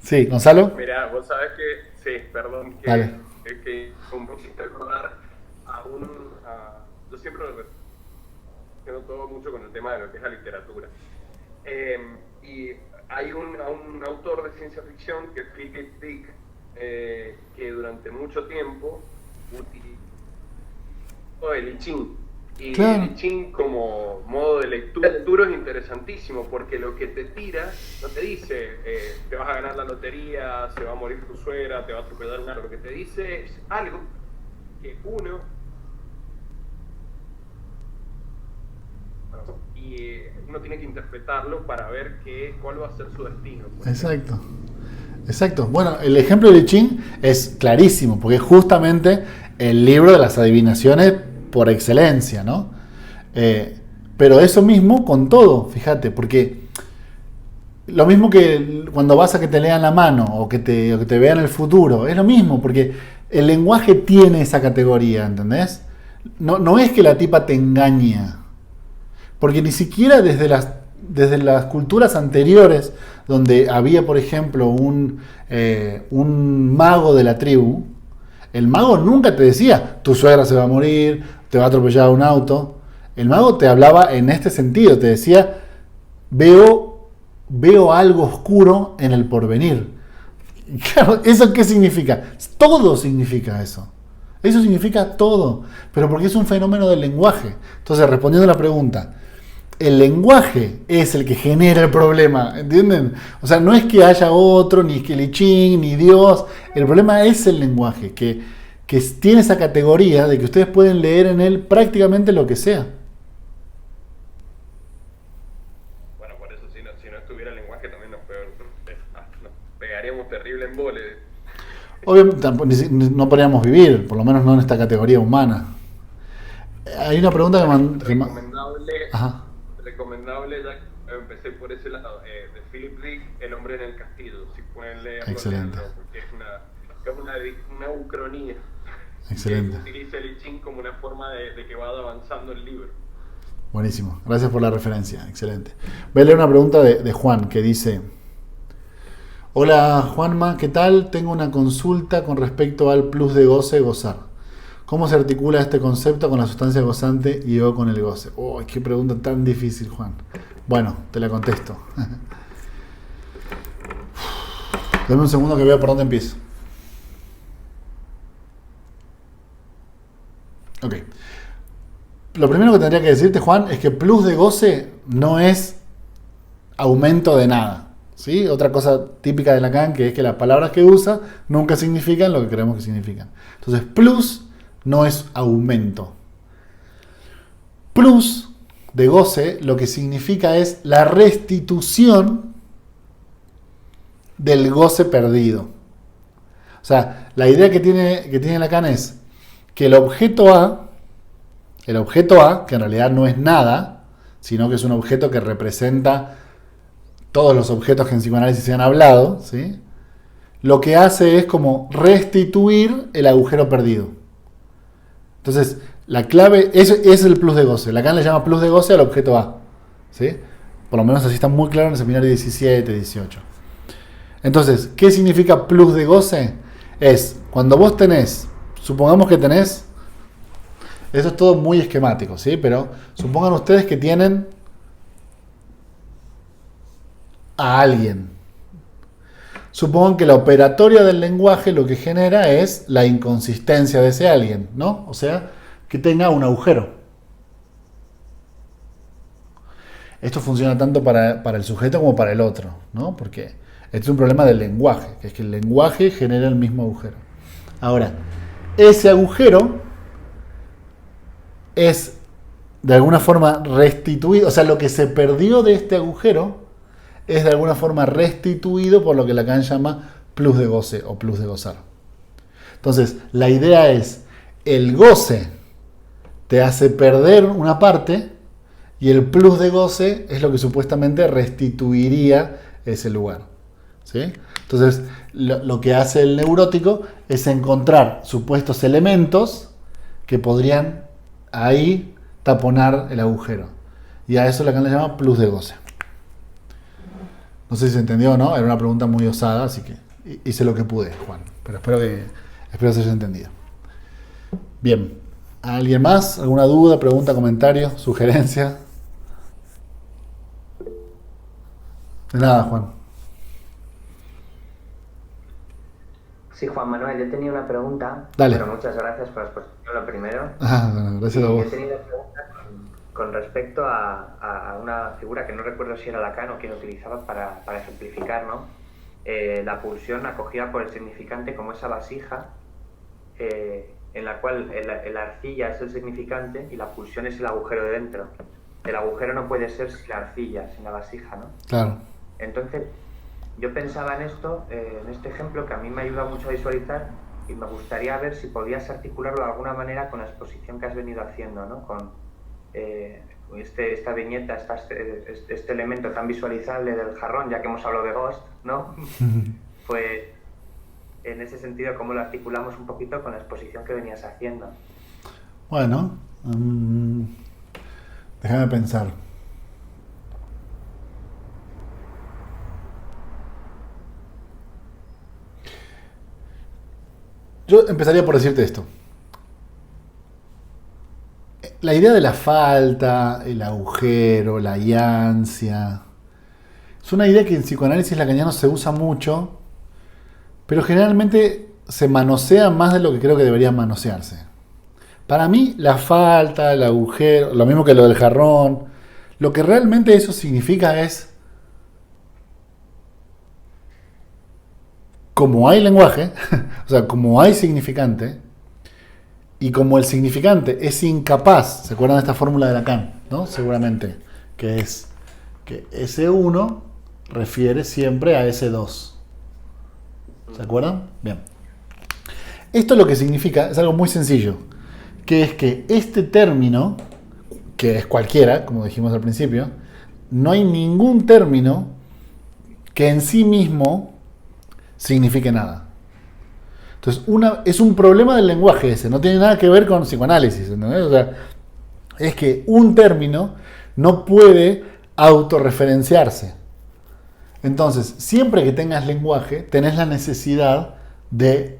Sí, Gonzalo. Mira, vos sabés que, sí, perdón, Dale. que un poquito recordar yo siempre lo relaciono todo mucho con el tema de lo que es la literatura. Y hay un autor de ciencia ficción que es Philip Dick, que durante mucho tiempo utilizó el I Ching. Y claro. el I Ching como modo de lectura es interesantísimo porque lo que te tira no te dice te vas a ganar la lotería, se va a morir tu suegra, te va a atropellar un árbol. Lo que te dice es algo que uno tiene que interpretarlo para ver cuál va a ser su destino. Exacto. Exacto. Bueno, el ejemplo de I Ching es clarísimo porque es justamente el libro de las adivinaciones por excelencia, ¿no? Pero eso mismo con todo, fíjate, porque lo mismo que cuando vas a que te lean la mano o que te vean el futuro, es lo mismo, porque el lenguaje tiene esa categoría, ¿entendés? No es que la tipa te engaña, porque ni siquiera desde las culturas anteriores, donde había, por ejemplo, un mago de la tribu, el mago nunca te decía, tu suegra se va a morir, te va a atropellar un auto. El mago te hablaba en este sentido, te decía, veo algo oscuro en el porvenir. Claro, ¿eso qué significa? Todo significa eso. Eso significa todo, pero porque es un fenómeno del lenguaje. Entonces, respondiendo a la pregunta, el lenguaje es el que genera el problema, ¿entienden? O sea, no es que haya otro, ni que el I Ching, ni Dios. El problema es el lenguaje, que tiene esa categoría de que ustedes pueden leer en él prácticamente lo que sea. Bueno, por eso si no estuviera el lenguaje también nos pegaríamos terrible en vole. Obviamente no podríamos vivir, por lo menos no en esta categoría humana. Hay una pregunta Recomendable, ya empecé por ese lado, de Philip Dick, El hombre en el castillo, si pueden leerlo. Excelente. Porque es una ucronía. Excelente. Que utiliza el I Ching como una forma de que vaya avanzando el libro. Buenísimo, gracias por la referencia, excelente. Voy a leer una pregunta de Juan que dice: hola Juanma, ¿qué tal? Tengo una consulta con respecto al plus de goce, gozar. ¿Cómo se articula este concepto con la sustancia gozante y yo con el goce? ¡Oh, qué pregunta tan difícil, Juan! Bueno, te la contesto. Dame un segundo que vea por dónde empiezo. Ok. Lo primero que tendría que decirte, Juan, es que plus de goce no es aumento de nada. ¿Sí? Otra cosa típica de Lacan, que es que las palabras que usa nunca significan lo que creemos que significan. Entonces, plus no es aumento. Plus de goce lo que significa es la restitución del goce perdido. O sea, la idea que tiene Lacan es que el objeto A, que en realidad no es nada, sino que es un objeto que representa todos los objetos que en psicoanálisis se han hablado, ¿sí? Lo que hace es como restituir el agujero perdido. Entonces, la clave es el plus de goce. Lacan le llama plus de goce al objeto A, ¿sí? Por lo menos así está muy claro en el seminario 17, 18. Entonces, ¿qué significa plus de goce? Es cuando vos tenés, supongamos que tenés, eso es todo muy esquemático, ¿sí? Pero supongan ustedes que tienen a alguien. Supongan que la operatoria del lenguaje lo que genera es la inconsistencia de ese alguien, ¿no? O sea, que tenga un agujero. Esto funciona tanto para el sujeto como para el otro, ¿no? Porque este es un problema del lenguaje, que es que el lenguaje genera el mismo agujero. Ahora, ese agujero es de alguna forma restituido, o sea, lo que se perdió de este agujero es de alguna forma restituido por lo que Lacan llama plus de goce o plus de gozar. Entonces, la idea es, el goce te hace perder una parte y el plus de goce es lo que supuestamente restituiría ese lugar, ¿sí? Entonces, lo que hace el neurótico es encontrar supuestos elementos que podrían ahí taponar el agujero. Y a eso Lacan le llama plus de goce. No sé si se entendió o no, era una pregunta muy osada, así que hice lo que pude, Juan. Pero espero que se haya entendido. Bien, ¿alguien más? ¿Alguna duda, pregunta, comentario, sugerencia? De nada, Juan. Sí, Juan Manuel, yo tenía una pregunta. Dale. Bueno, muchas gracias por la exposición, lo primero. Bueno, gracias a vos. Yo tenía una pregunta con respecto a una figura que no recuerdo si era Lacan o quien utilizaba para ejemplificar, ¿no? La pulsión acogida por el significante como esa vasija en la cual la arcilla es el significante y la pulsión es el agujero de dentro. El agujero no puede ser sin la arcilla, sin la vasija, ¿no? Claro. Entonces, yo pensaba en esto, en este ejemplo que a mí me ayuda mucho a visualizar y me gustaría ver si podías articularlo de alguna manera con la exposición que has venido haciendo, ¿no? Con esta viñeta, este elemento tan visualizable del jarrón, ya que hemos hablado de Ghost, ¿no? Pues en ese sentido, ¿cómo lo articulamos un poquito con la exposición que venías haciendo? Bueno, déjame pensar. Yo empezaría por decirte esto. La idea de la falta, el agujero, la ansia, es una idea que en psicoanálisis lacaniano se usa mucho, pero generalmente se manosea más de lo que creo que debería manosearse. Para mí, la falta, el agujero, lo mismo que lo del jarrón, lo que realmente eso significa es, como hay lenguaje, o sea, como hay significante, y como el significante es incapaz, ¿se acuerdan de esta fórmula de Lacan? ¿No? Seguramente, que es que S1 refiere siempre a S2. ¿Se acuerdan? Bien. Esto lo que significa es algo muy sencillo, que es que este término, que es cualquiera, como dijimos al principio, no hay ningún término que en sí mismo signifique nada. Entonces, es un problema del lenguaje ese, no tiene nada que ver con psicoanálisis, ¿entendés? O sea, es que un término no puede autorreferenciarse. Entonces, siempre que tengas lenguaje, tenés la necesidad de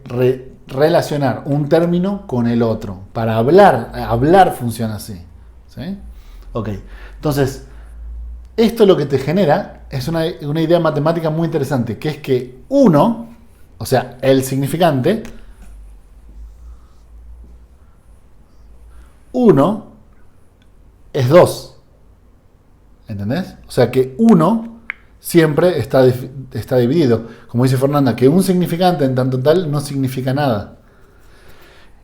relacionar un término con el otro. Para hablar funciona así, ¿sí? Ok, entonces, esto lo que te genera es una idea matemática muy interesante, que es que uno, o sea, el significante, uno es dos. ¿Entendés? O sea que uno siempre está dividido. Como dice Fernanda, que un significante en tanto tal no significa nada.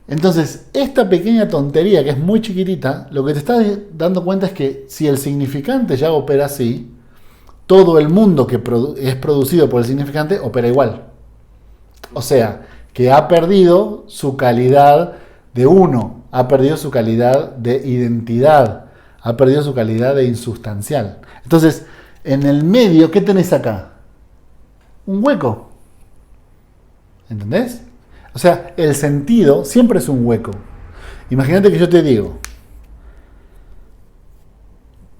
Entonces, esta pequeña tontería que es muy chiquitita, lo que te está dando cuenta es que si el significante ya opera así, todo el mundo que es producido por el significante opera igual. O sea, que ha perdido su calidad de uno, ha perdido su calidad de identidad, ha perdido su calidad de insustancial. Entonces, en el medio, ¿qué tenés acá? Un hueco. ¿Entendés? O sea, el sentido siempre es un hueco. Imagínate que yo te digo,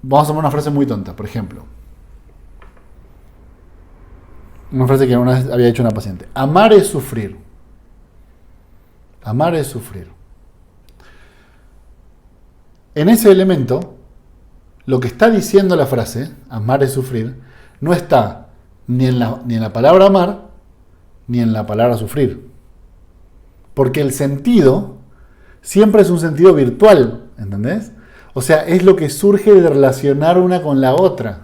vamos a tomar una frase muy tonta, por ejemplo. una frase que una vez había dicho una paciente. Amar es sufrir. Amar es sufrir. En ese elemento, lo que está diciendo la frase, amar es sufrir, no está ni en la palabra amar, ni en la palabra sufrir. Porque el sentido siempre es un sentido virtual, ¿entendés? O sea, es lo que surge de relacionar una con la otra.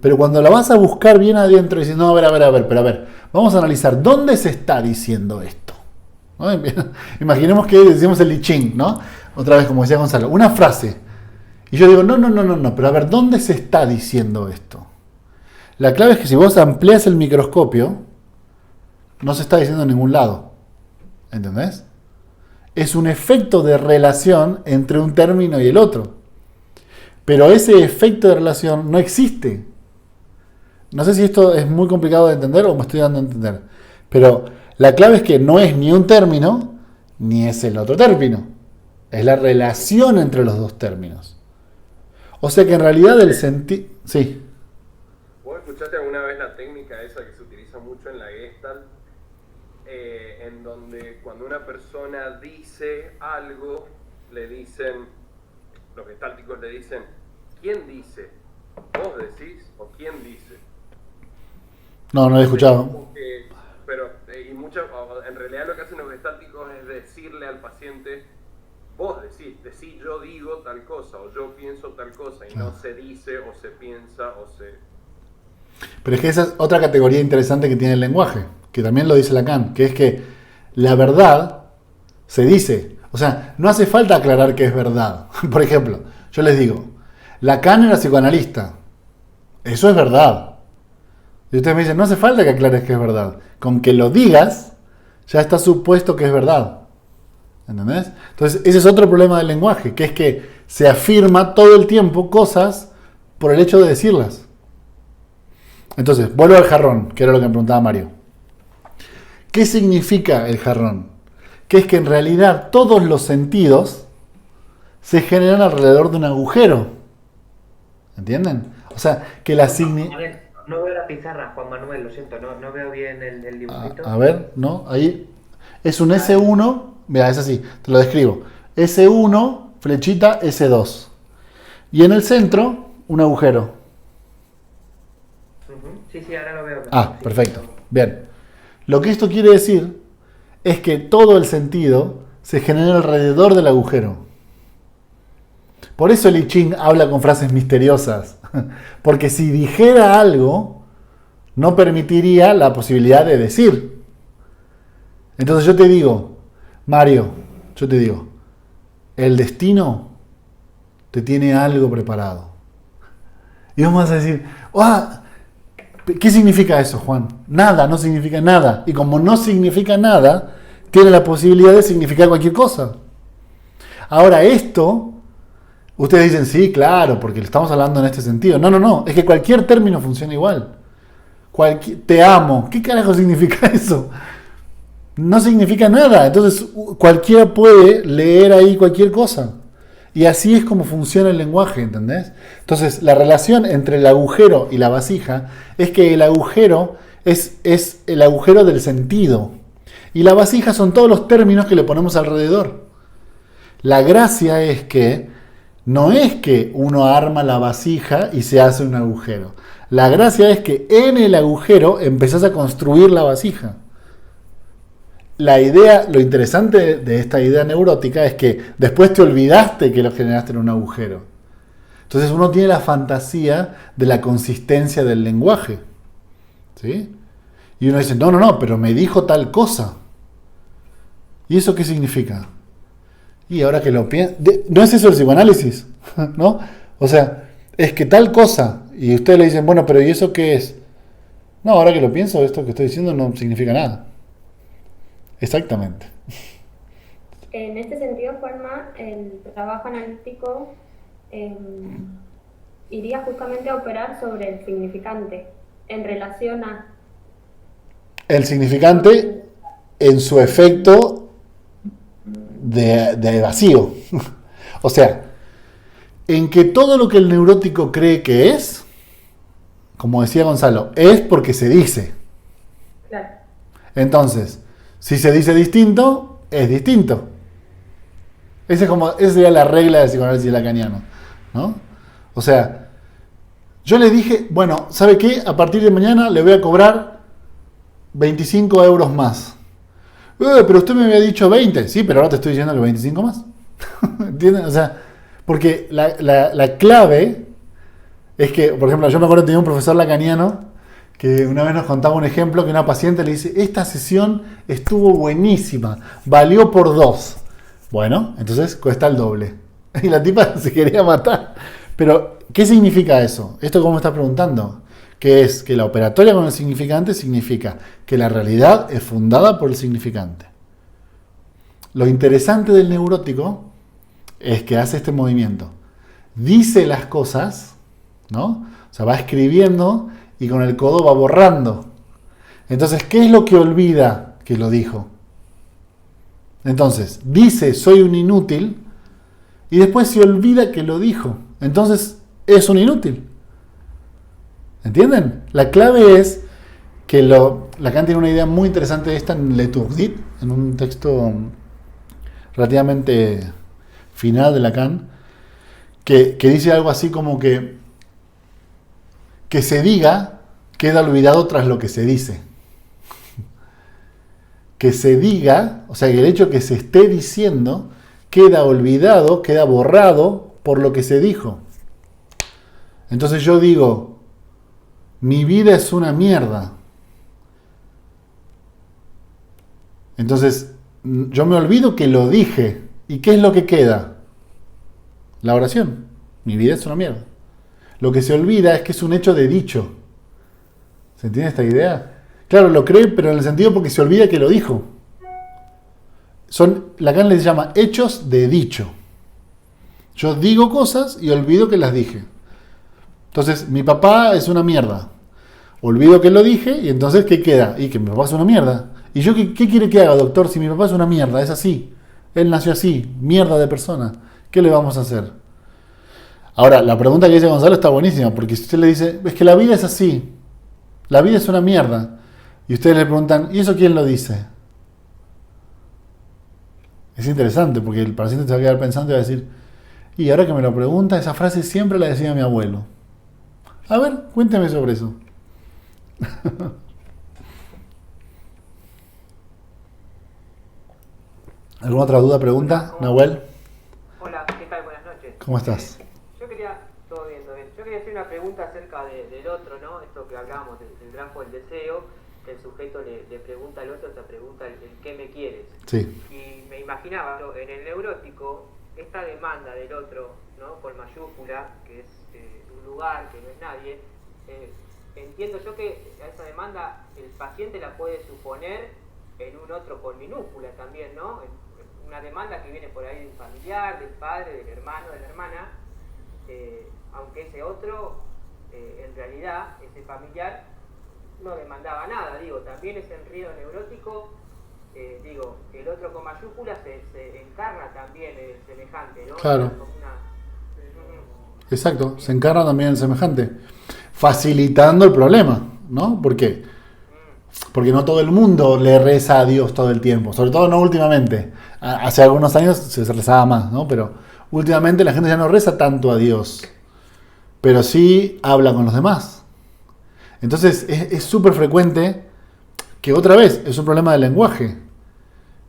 Pero cuando la vas a buscar bien adentro y dices, no, a ver, vamos a analizar, ¿dónde se está diciendo esto? ¿No? Imaginemos que decimos el I Ching, ¿no? Otra vez, como decía Gonzalo, una frase. Y yo digo, no, pero a ver, ¿dónde se está diciendo esto? La clave es que si vos amplias el microscopio, no se está diciendo en ningún lado. ¿Entendés? Es un efecto de relación entre un término y el otro. Pero ese efecto de relación no existe. No sé si esto es muy complicado de entender o me estoy dando a entender. Pero la clave es que no es ni un término, ni es el otro término. Es la relación entre los dos términos. O sea que en realidad el sentido... Sí. ¿Vos escuchaste alguna vez la técnica esa que se utiliza mucho en la Gestalt? En donde cuando una persona dice algo, le dicen, los gestálticos le dicen, ¿quién dice? ¿Vos decís o quién dice? No lo he escuchado. Pero en realidad lo que hacen los gestálticos es decirle al paciente, vos decís yo digo tal cosa o yo pienso tal cosa, y no se dice o se piensa o se... Pero es que esa es otra categoría interesante que tiene el lenguaje, que también lo dice Lacan, que es que la verdad se dice. O sea, no hace falta aclarar que es verdad. Por ejemplo, yo les digo, Lacan era psicoanalista. Eso es verdad. Y ustedes me dicen, no hace falta que aclares que es verdad. Con que lo digas, ya está supuesto que es verdad. ¿Entendés? Entonces, ese es otro problema del lenguaje, que es que se afirma todo el tiempo cosas por el hecho de decirlas. Entonces, vuelvo al jarrón, que era lo que me preguntaba Mario. ¿Qué significa el jarrón? Que es que en realidad todos los sentidos se generan alrededor de un agujero. ¿Entienden? O sea, que la no veo la pizarra, Juan Manuel, lo siento, no veo bien el dibujito. A ver, ¿no? Ahí es un S1, mira, es así, te lo describo. S1, flechita, S2. Y en el centro, un agujero. Sí, ahora lo veo. Ah, perfecto. Bien. Lo que esto quiere decir es que todo el sentido se genera alrededor del agujero. Por eso el I Ching habla con frases misteriosas. Porque si dijera algo, no permitiría la posibilidad de decir. Entonces yo te digo, Mario, el destino te tiene algo preparado. Y vos vas a decir, ¡ah! ¿Qué significa eso, Juan? Nada, no significa nada. Y como no significa nada, tiene la posibilidad de significar cualquier cosa. Ahora esto, ustedes dicen, sí, claro, porque le estamos hablando en este sentido. No, es que cualquier término funciona igual. Te amo. ¿Qué carajo significa eso? No significa nada. Entonces cualquiera puede leer ahí cualquier cosa. Y así es como funciona el lenguaje, ¿entendés? Entonces, la relación entre el agujero y la vasija es que el agujero es el agujero del sentido. Y la vasija son todos los términos que le ponemos alrededor. La gracia es que no es que uno arma la vasija y se hace un agujero. La gracia es que en el agujero empezás a construir la vasija. La idea, lo interesante de esta idea neurótica es que después te olvidaste que lo generaste en un agujero. Entonces uno tiene la fantasía de la consistencia del lenguaje. ¿Sí? Y uno dice, no, pero me dijo tal cosa. ¿Y eso qué significa? Y ahora que lo pienso, ¿no es eso el psicoanálisis? ¿No? O sea, es que tal cosa, y ustedes le dicen, bueno, pero ¿y eso qué es? No, ahora que lo pienso, esto que estoy diciendo no significa nada. Exactamente. En este sentido, Juanma, el trabajo analítico iría justamente a operar sobre el significante en relación a... El significante en su efecto de vacío. O sea, en que todo lo que el neurótico cree que es, como decía Gonzalo, es porque se dice. Claro. Entonces, si se dice distinto, es distinto. Esa sería la regla del psicoanálisis lacaniano, ¿no? O sea, yo le dije, bueno, ¿sabe qué? A partir de mañana le voy a cobrar 25 euros más. Pero usted me había dicho 20. Sí, pero ahora te estoy diciendo que 25 más. ¿Entienden? O sea, porque la clave es que, por ejemplo, yo me acuerdo que tenía un profesor lacaniano que una vez nos contaba un ejemplo que una paciente le dice, esta sesión estuvo buenísima, valió por 2. Bueno, entonces cuesta el doble. Y la tipa se quería matar. Pero, ¿qué significa eso? ¿Esto cómo me estás preguntando? Que es que la operatoria con el significante significa que la realidad es fundada por el significante. Lo interesante del neurótico es que hace este movimiento. Dice las cosas, ¿no? O sea, va escribiendo y con el codo va borrando. Entonces, ¿qué es lo que olvida que lo dijo? Entonces, dice soy un inútil y después se olvida que lo dijo. Entonces, es un inútil. ¿Entienden? La clave es que Lacan tiene una idea muy interesante de esta en L'Étourdi, en un texto relativamente final de Lacan, que dice algo así como que se diga queda olvidado tras lo que se dice. Que se diga, o sea, que el hecho que se esté diciendo queda olvidado, queda borrado por lo que se dijo. Entonces yo digo, mi vida es una mierda. Entonces, yo me olvido que lo dije. ¿Y qué es lo que queda? La oración. Mi vida es una mierda. Lo que se olvida es que es un hecho de dicho. ¿Se entiende esta idea? Claro, lo cree, pero en el sentido porque se olvida que lo dijo. Lacan les llama hechos de dicho. Yo digo cosas y olvido que las dije. Entonces, mi papá es una mierda. Olvido que lo dije y entonces, ¿qué queda? Y que mi papá es una mierda. ¿Y yo qué quiere que haga, doctor? Si mi papá es una mierda, es así. Él nació así, mierda de persona. ¿Qué le vamos a hacer? Ahora, la pregunta que dice Gonzalo está buenísima, porque si usted le dice, es que la vida es así. La vida es una mierda. Y ustedes le preguntan, ¿y eso quién lo dice? Es interesante, porque el paciente se va a quedar pensando y va a decir, y ahora que me lo pregunta, esa frase siempre la decía mi abuelo. A ver, cuénteme sobre eso. ¿Alguna otra duda, pregunta, Nahuel? Hola, ¿qué tal? Buenas noches. ¿Cómo estás? Yo quería hacer una pregunta acerca del otro, ¿no? Esto que hablábamos del grafo del deseo, que el sujeto le pregunta al otro, te pregunta el qué me quieres. Sí. Y me imaginaba, ¿no? En el neurótico, esta demanda del otro, ¿no? Con mayúscula, que es un lugar, que no es nadie, entiendo yo que a esa demanda el paciente la puede suponer en un otro con minúscula también, ¿no? Una demanda que viene por ahí de un familiar, del padre, del hermano, de la hermana, aunque ese otro, en realidad, ese familiar, no demandaba nada, digo, también ese enredo neurótico, digo, el otro con mayúsculas se encarna también el semejante, ¿no? Claro. Exacto, se encarna también el semejante, facilitando el problema, ¿no? ¿Por qué? Porque no todo el mundo le reza a Dios todo el tiempo, sobre todo no últimamente. Hace algunos años se rezaba más, ¿no? Pero últimamente la gente ya no reza tanto a Dios, pero sí habla con los demás. Entonces es súper frecuente que otra vez es un problema del lenguaje,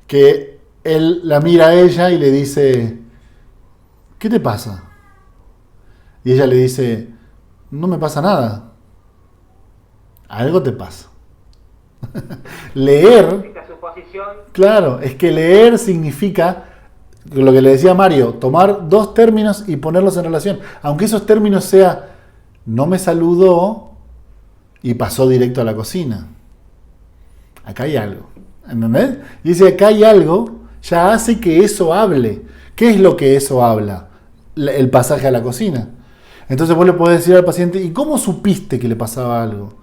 que él la mira a ella y le dice, ¿qué te pasa? Y ella le dice, no me pasa nada. Algo te pasa. Leer, Esta suposición, claro, es que leer significa, lo que le decía Mario, tomar dos términos y ponerlos en relación. Aunque esos términos sea, no me saludó y pasó directo a la cocina. Acá hay algo. ¿Entendés? Y dice, acá hay algo, ya hace que eso hable. ¿Qué es lo que eso habla? El pasaje a la cocina. Entonces vos le podés decir al paciente, ¿y cómo supiste que le pasaba algo?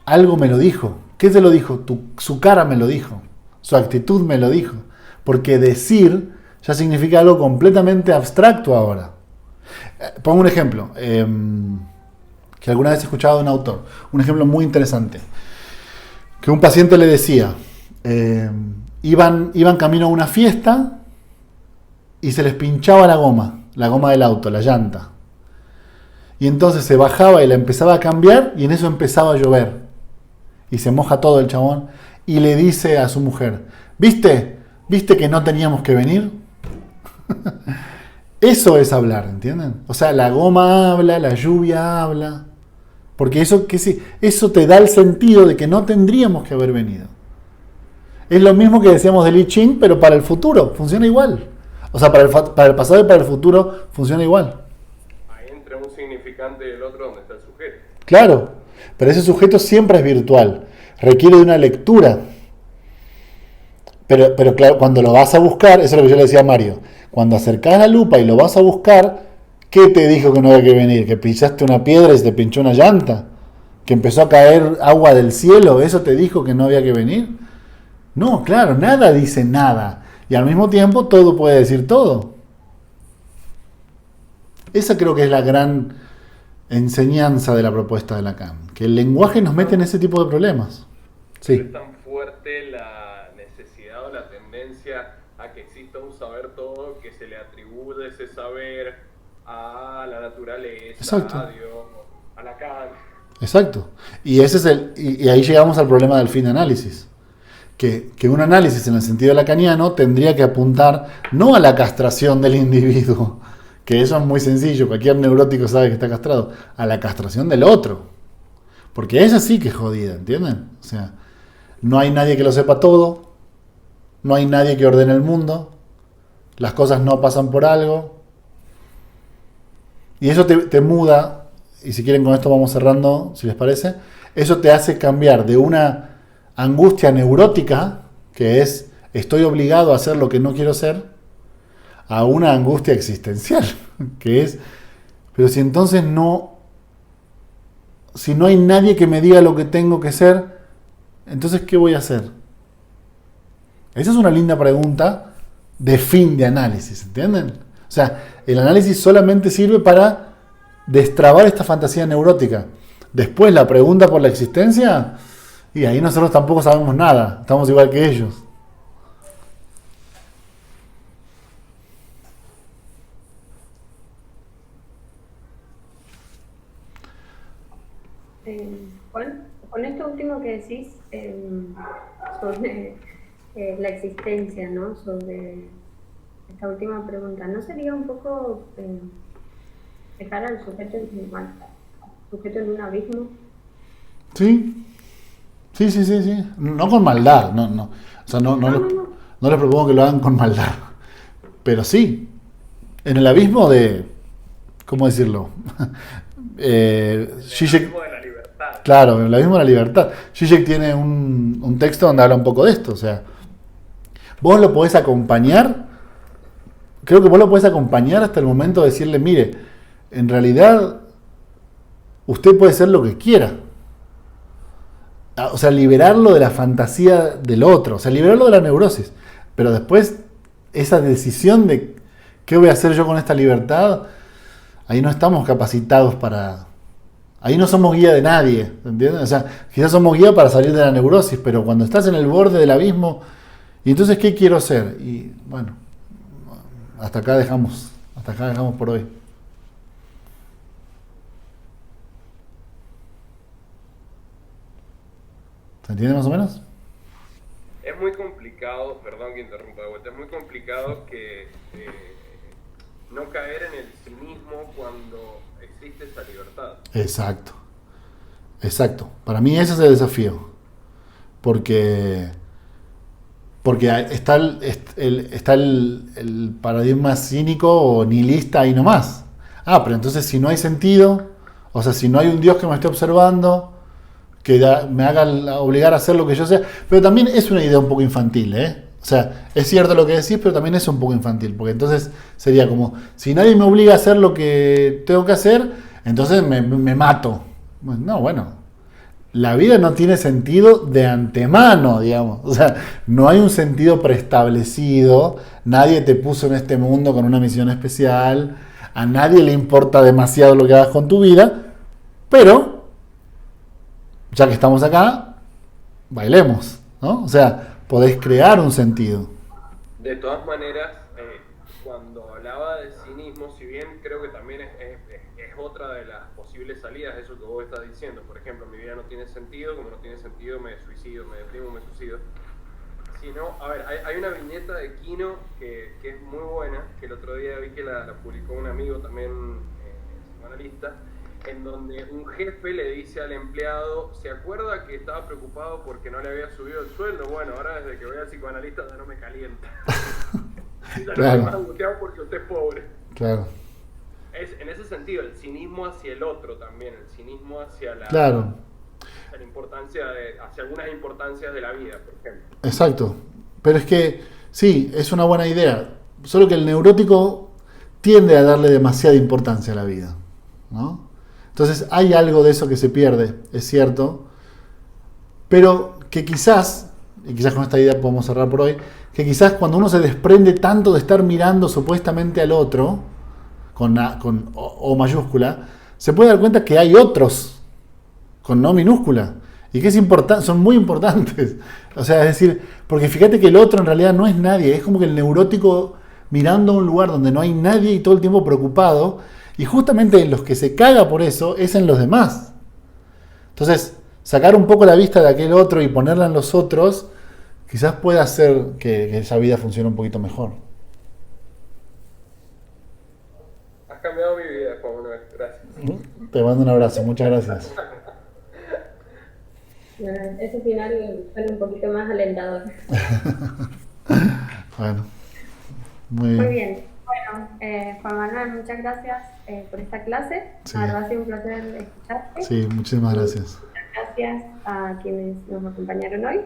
Algo me lo dijo. ¿Qué te lo dijo? Su cara me lo dijo. Su actitud me lo dijo. Porque decir ya significa algo completamente abstracto ahora. Pongo un ejemplo. que alguna vez he escuchado de un autor. Un ejemplo muy interesante. Que un paciente le decía, iban camino a una fiesta y se les pinchaba la goma del auto, la llanta. Y entonces se bajaba y la empezaba a cambiar y en eso empezaba a llover. Y se moja todo el chabón y le dice a su mujer, ¿viste que no teníamos que venir? Eso es hablar, ¿entienden? O sea, la goma habla, la lluvia habla. Porque eso te da el sentido de que no tendríamos que haber venido. Es lo mismo que decíamos del I Ching, pero para el futuro, funciona igual. O sea, para el pasado y para el futuro funciona igual. Ahí entra un significante del otro donde está el sujeto. Claro, pero ese sujeto siempre es virtual, requiere de una lectura. Pero claro, cuando lo vas a buscar, eso es lo que yo le decía a Mario, cuando acercás la lupa y lo vas a buscar, ¿qué te dijo que no había que venir? ¿Que pisaste una piedra y se te pinchó una llanta? ¿Que empezó a caer agua del cielo? ¿Eso te dijo que no había que venir? No, claro, nada dice nada. Y al mismo tiempo todo puede decir todo. Esa creo que es la gran enseñanza de la propuesta de Lacan, que el lenguaje nos mete en ese tipo de problemas. Sí. Es tan fuerte la necesidad o la tendencia a que exista un saber todo que se le atribuye ese saber a la naturaleza, Exacto. a Dios, a Lacan. Exacto. Y y ahí llegamos al problema del fin de análisis. Que un análisis en el sentido lacaniano tendría que apuntar no a la castración del individuo, que eso es muy sencillo, cualquier neurótico sabe que está castrado, a la castración del otro. Porque esa sí que es jodida, ¿entienden? O sea, no hay nadie que lo sepa todo, no hay nadie que ordene el mundo, las cosas no pasan por algo, y eso te muda, y si quieren con esto vamos cerrando, si les parece, eso te hace cambiar de una angustia neurótica, que es estoy obligado a hacer lo que no quiero ser, a una angustia existencial, que es, pero si entonces si no hay nadie que me diga lo que tengo que ser, entonces ¿qué voy a hacer? Esa es una linda pregunta de fin de análisis, ¿entienden? O sea, el análisis solamente sirve para destrabar esta fantasía neurótica. Después la pregunta por la existencia, y ahí nosotros tampoco sabemos nada, estamos igual que ellos. Con esto último que decís sobre la existencia, ¿no? Sobre esta última pregunta, ¿no sería un poco dejar al sujeto en un abismo? Sí. Sí. No con maldad, no. O sea, no les propongo que lo hagan con maldad. Pero sí, en el abismo de, ¿cómo decirlo? Zizek, de la libertad. claro, en el abismo de la libertad. Zizek tiene un texto donde habla un poco de esto. O sea, vos lo podés acompañar, creo que vos lo podés acompañar hasta el momento de decirle, mire, en realidad usted puede ser lo que quiera. O sea, liberarlo de la fantasía del otro, o sea, liberarlo de la neurosis. Pero después, esa decisión de qué voy a hacer yo con esta libertad, ahí no estamos capacitados para... Ahí no somos guía de nadie, ¿entiendes? O sea, quizás somos guía para salir de la neurosis, pero cuando estás en el borde del abismo, ¿y entonces qué quiero hacer? Y bueno, hasta acá dejamos por hoy. ¿Se entiende más o menos? Es muy complicado, perdón que interrumpa de vuelta, es muy complicado que no caer en el cinismo cuando existe esa libertad. Exacto. Para mí ese es el desafío. Porque está el paradigma cínico o nihilista ahí nomás. Pero entonces si no hay sentido, o sea, si no hay un Dios que me esté observando, que me haga obligar a hacer lo que yo sea. Pero también es una idea un poco infantil, ¿eh? O sea, es cierto lo que decís, pero también es un poco infantil, porque entonces sería como, si nadie me obliga a hacer lo que tengo que hacer, entonces me mato. No, bueno, la vida no tiene sentido de antemano, digamos. O sea, no hay un sentido preestablecido, nadie te puso en este mundo con una misión especial, a nadie le importa demasiado lo que hagas con tu vida, Pero, ya que estamos acá, bailemos, ¿no? O sea, podés crear un sentido. De todas maneras, cuando hablaba de cinismo, si bien creo que también es otra de las posibles salidas, eso que vos estás diciendo. Por ejemplo, mi vida no tiene sentido, como no tiene sentido me suicido, me deprimo, me suicido. Sino, a ver, hay una viñeta de Kino que es muy buena, que el otro día vi que la publicó un amigo también, psicoanalista, en donde un jefe le dice al empleado, ¿se acuerda que estaba preocupado porque no le había subido el sueldo? Bueno, ahora desde que voy al psicoanalista ya no me calienta. Ya no Claro. me está angustiado porque usted es pobre. Claro, Es, en ese sentido, el cinismo hacia el otro también, el cinismo hacia la, claro, hacia la importancia hacia algunas importancias de la vida, por ejemplo. exacto. Pero es que, sí, es una buena idea. Solo que el neurótico tiende a darle demasiada importancia a la vida, ¿no? Entonces hay algo de eso que se pierde, es cierto, pero que quizás, y quizás con esta idea podemos cerrar por hoy, que quizás cuando uno se desprende tanto de estar mirando supuestamente al otro, con O mayúscula, se puede dar cuenta que hay otros con no minúscula y que son muy importantes. O sea, es decir, porque fíjate que el otro en realidad no es nadie, es como que el neurótico mirando a un lugar donde no hay nadie y todo el tiempo preocupado, y justamente en los que se caga por eso es en los demás. Entonces, sacar un poco la vista de aquel otro y ponerla en los otros, quizás pueda hacer que esa vida funcione un poquito mejor. Has cambiado mi vida, Juan Manuel, gracias. Te mando un abrazo, muchas gracias. Bueno, ese final fue un poquito más alentador. Bueno, muy Muy bien. bien. Bueno, Juan Manuel, muchas gracias por esta clase. Sí. La verdad ha sido un placer escucharte. Sí, muchísimas gracias. Muchas gracias a quienes nos acompañaron hoy.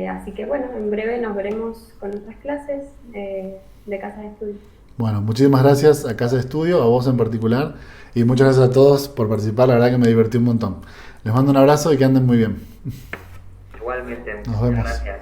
Así que bueno, en breve nos veremos con nuestras clases de Casa de Estudio. Bueno, muchísimas gracias a Casa de Estudio, a vos en particular, y muchas gracias a todos por participar, la verdad que me divertí un montón. Les mando un abrazo y que anden muy bien. Igualmente, Nos vemos. gracias.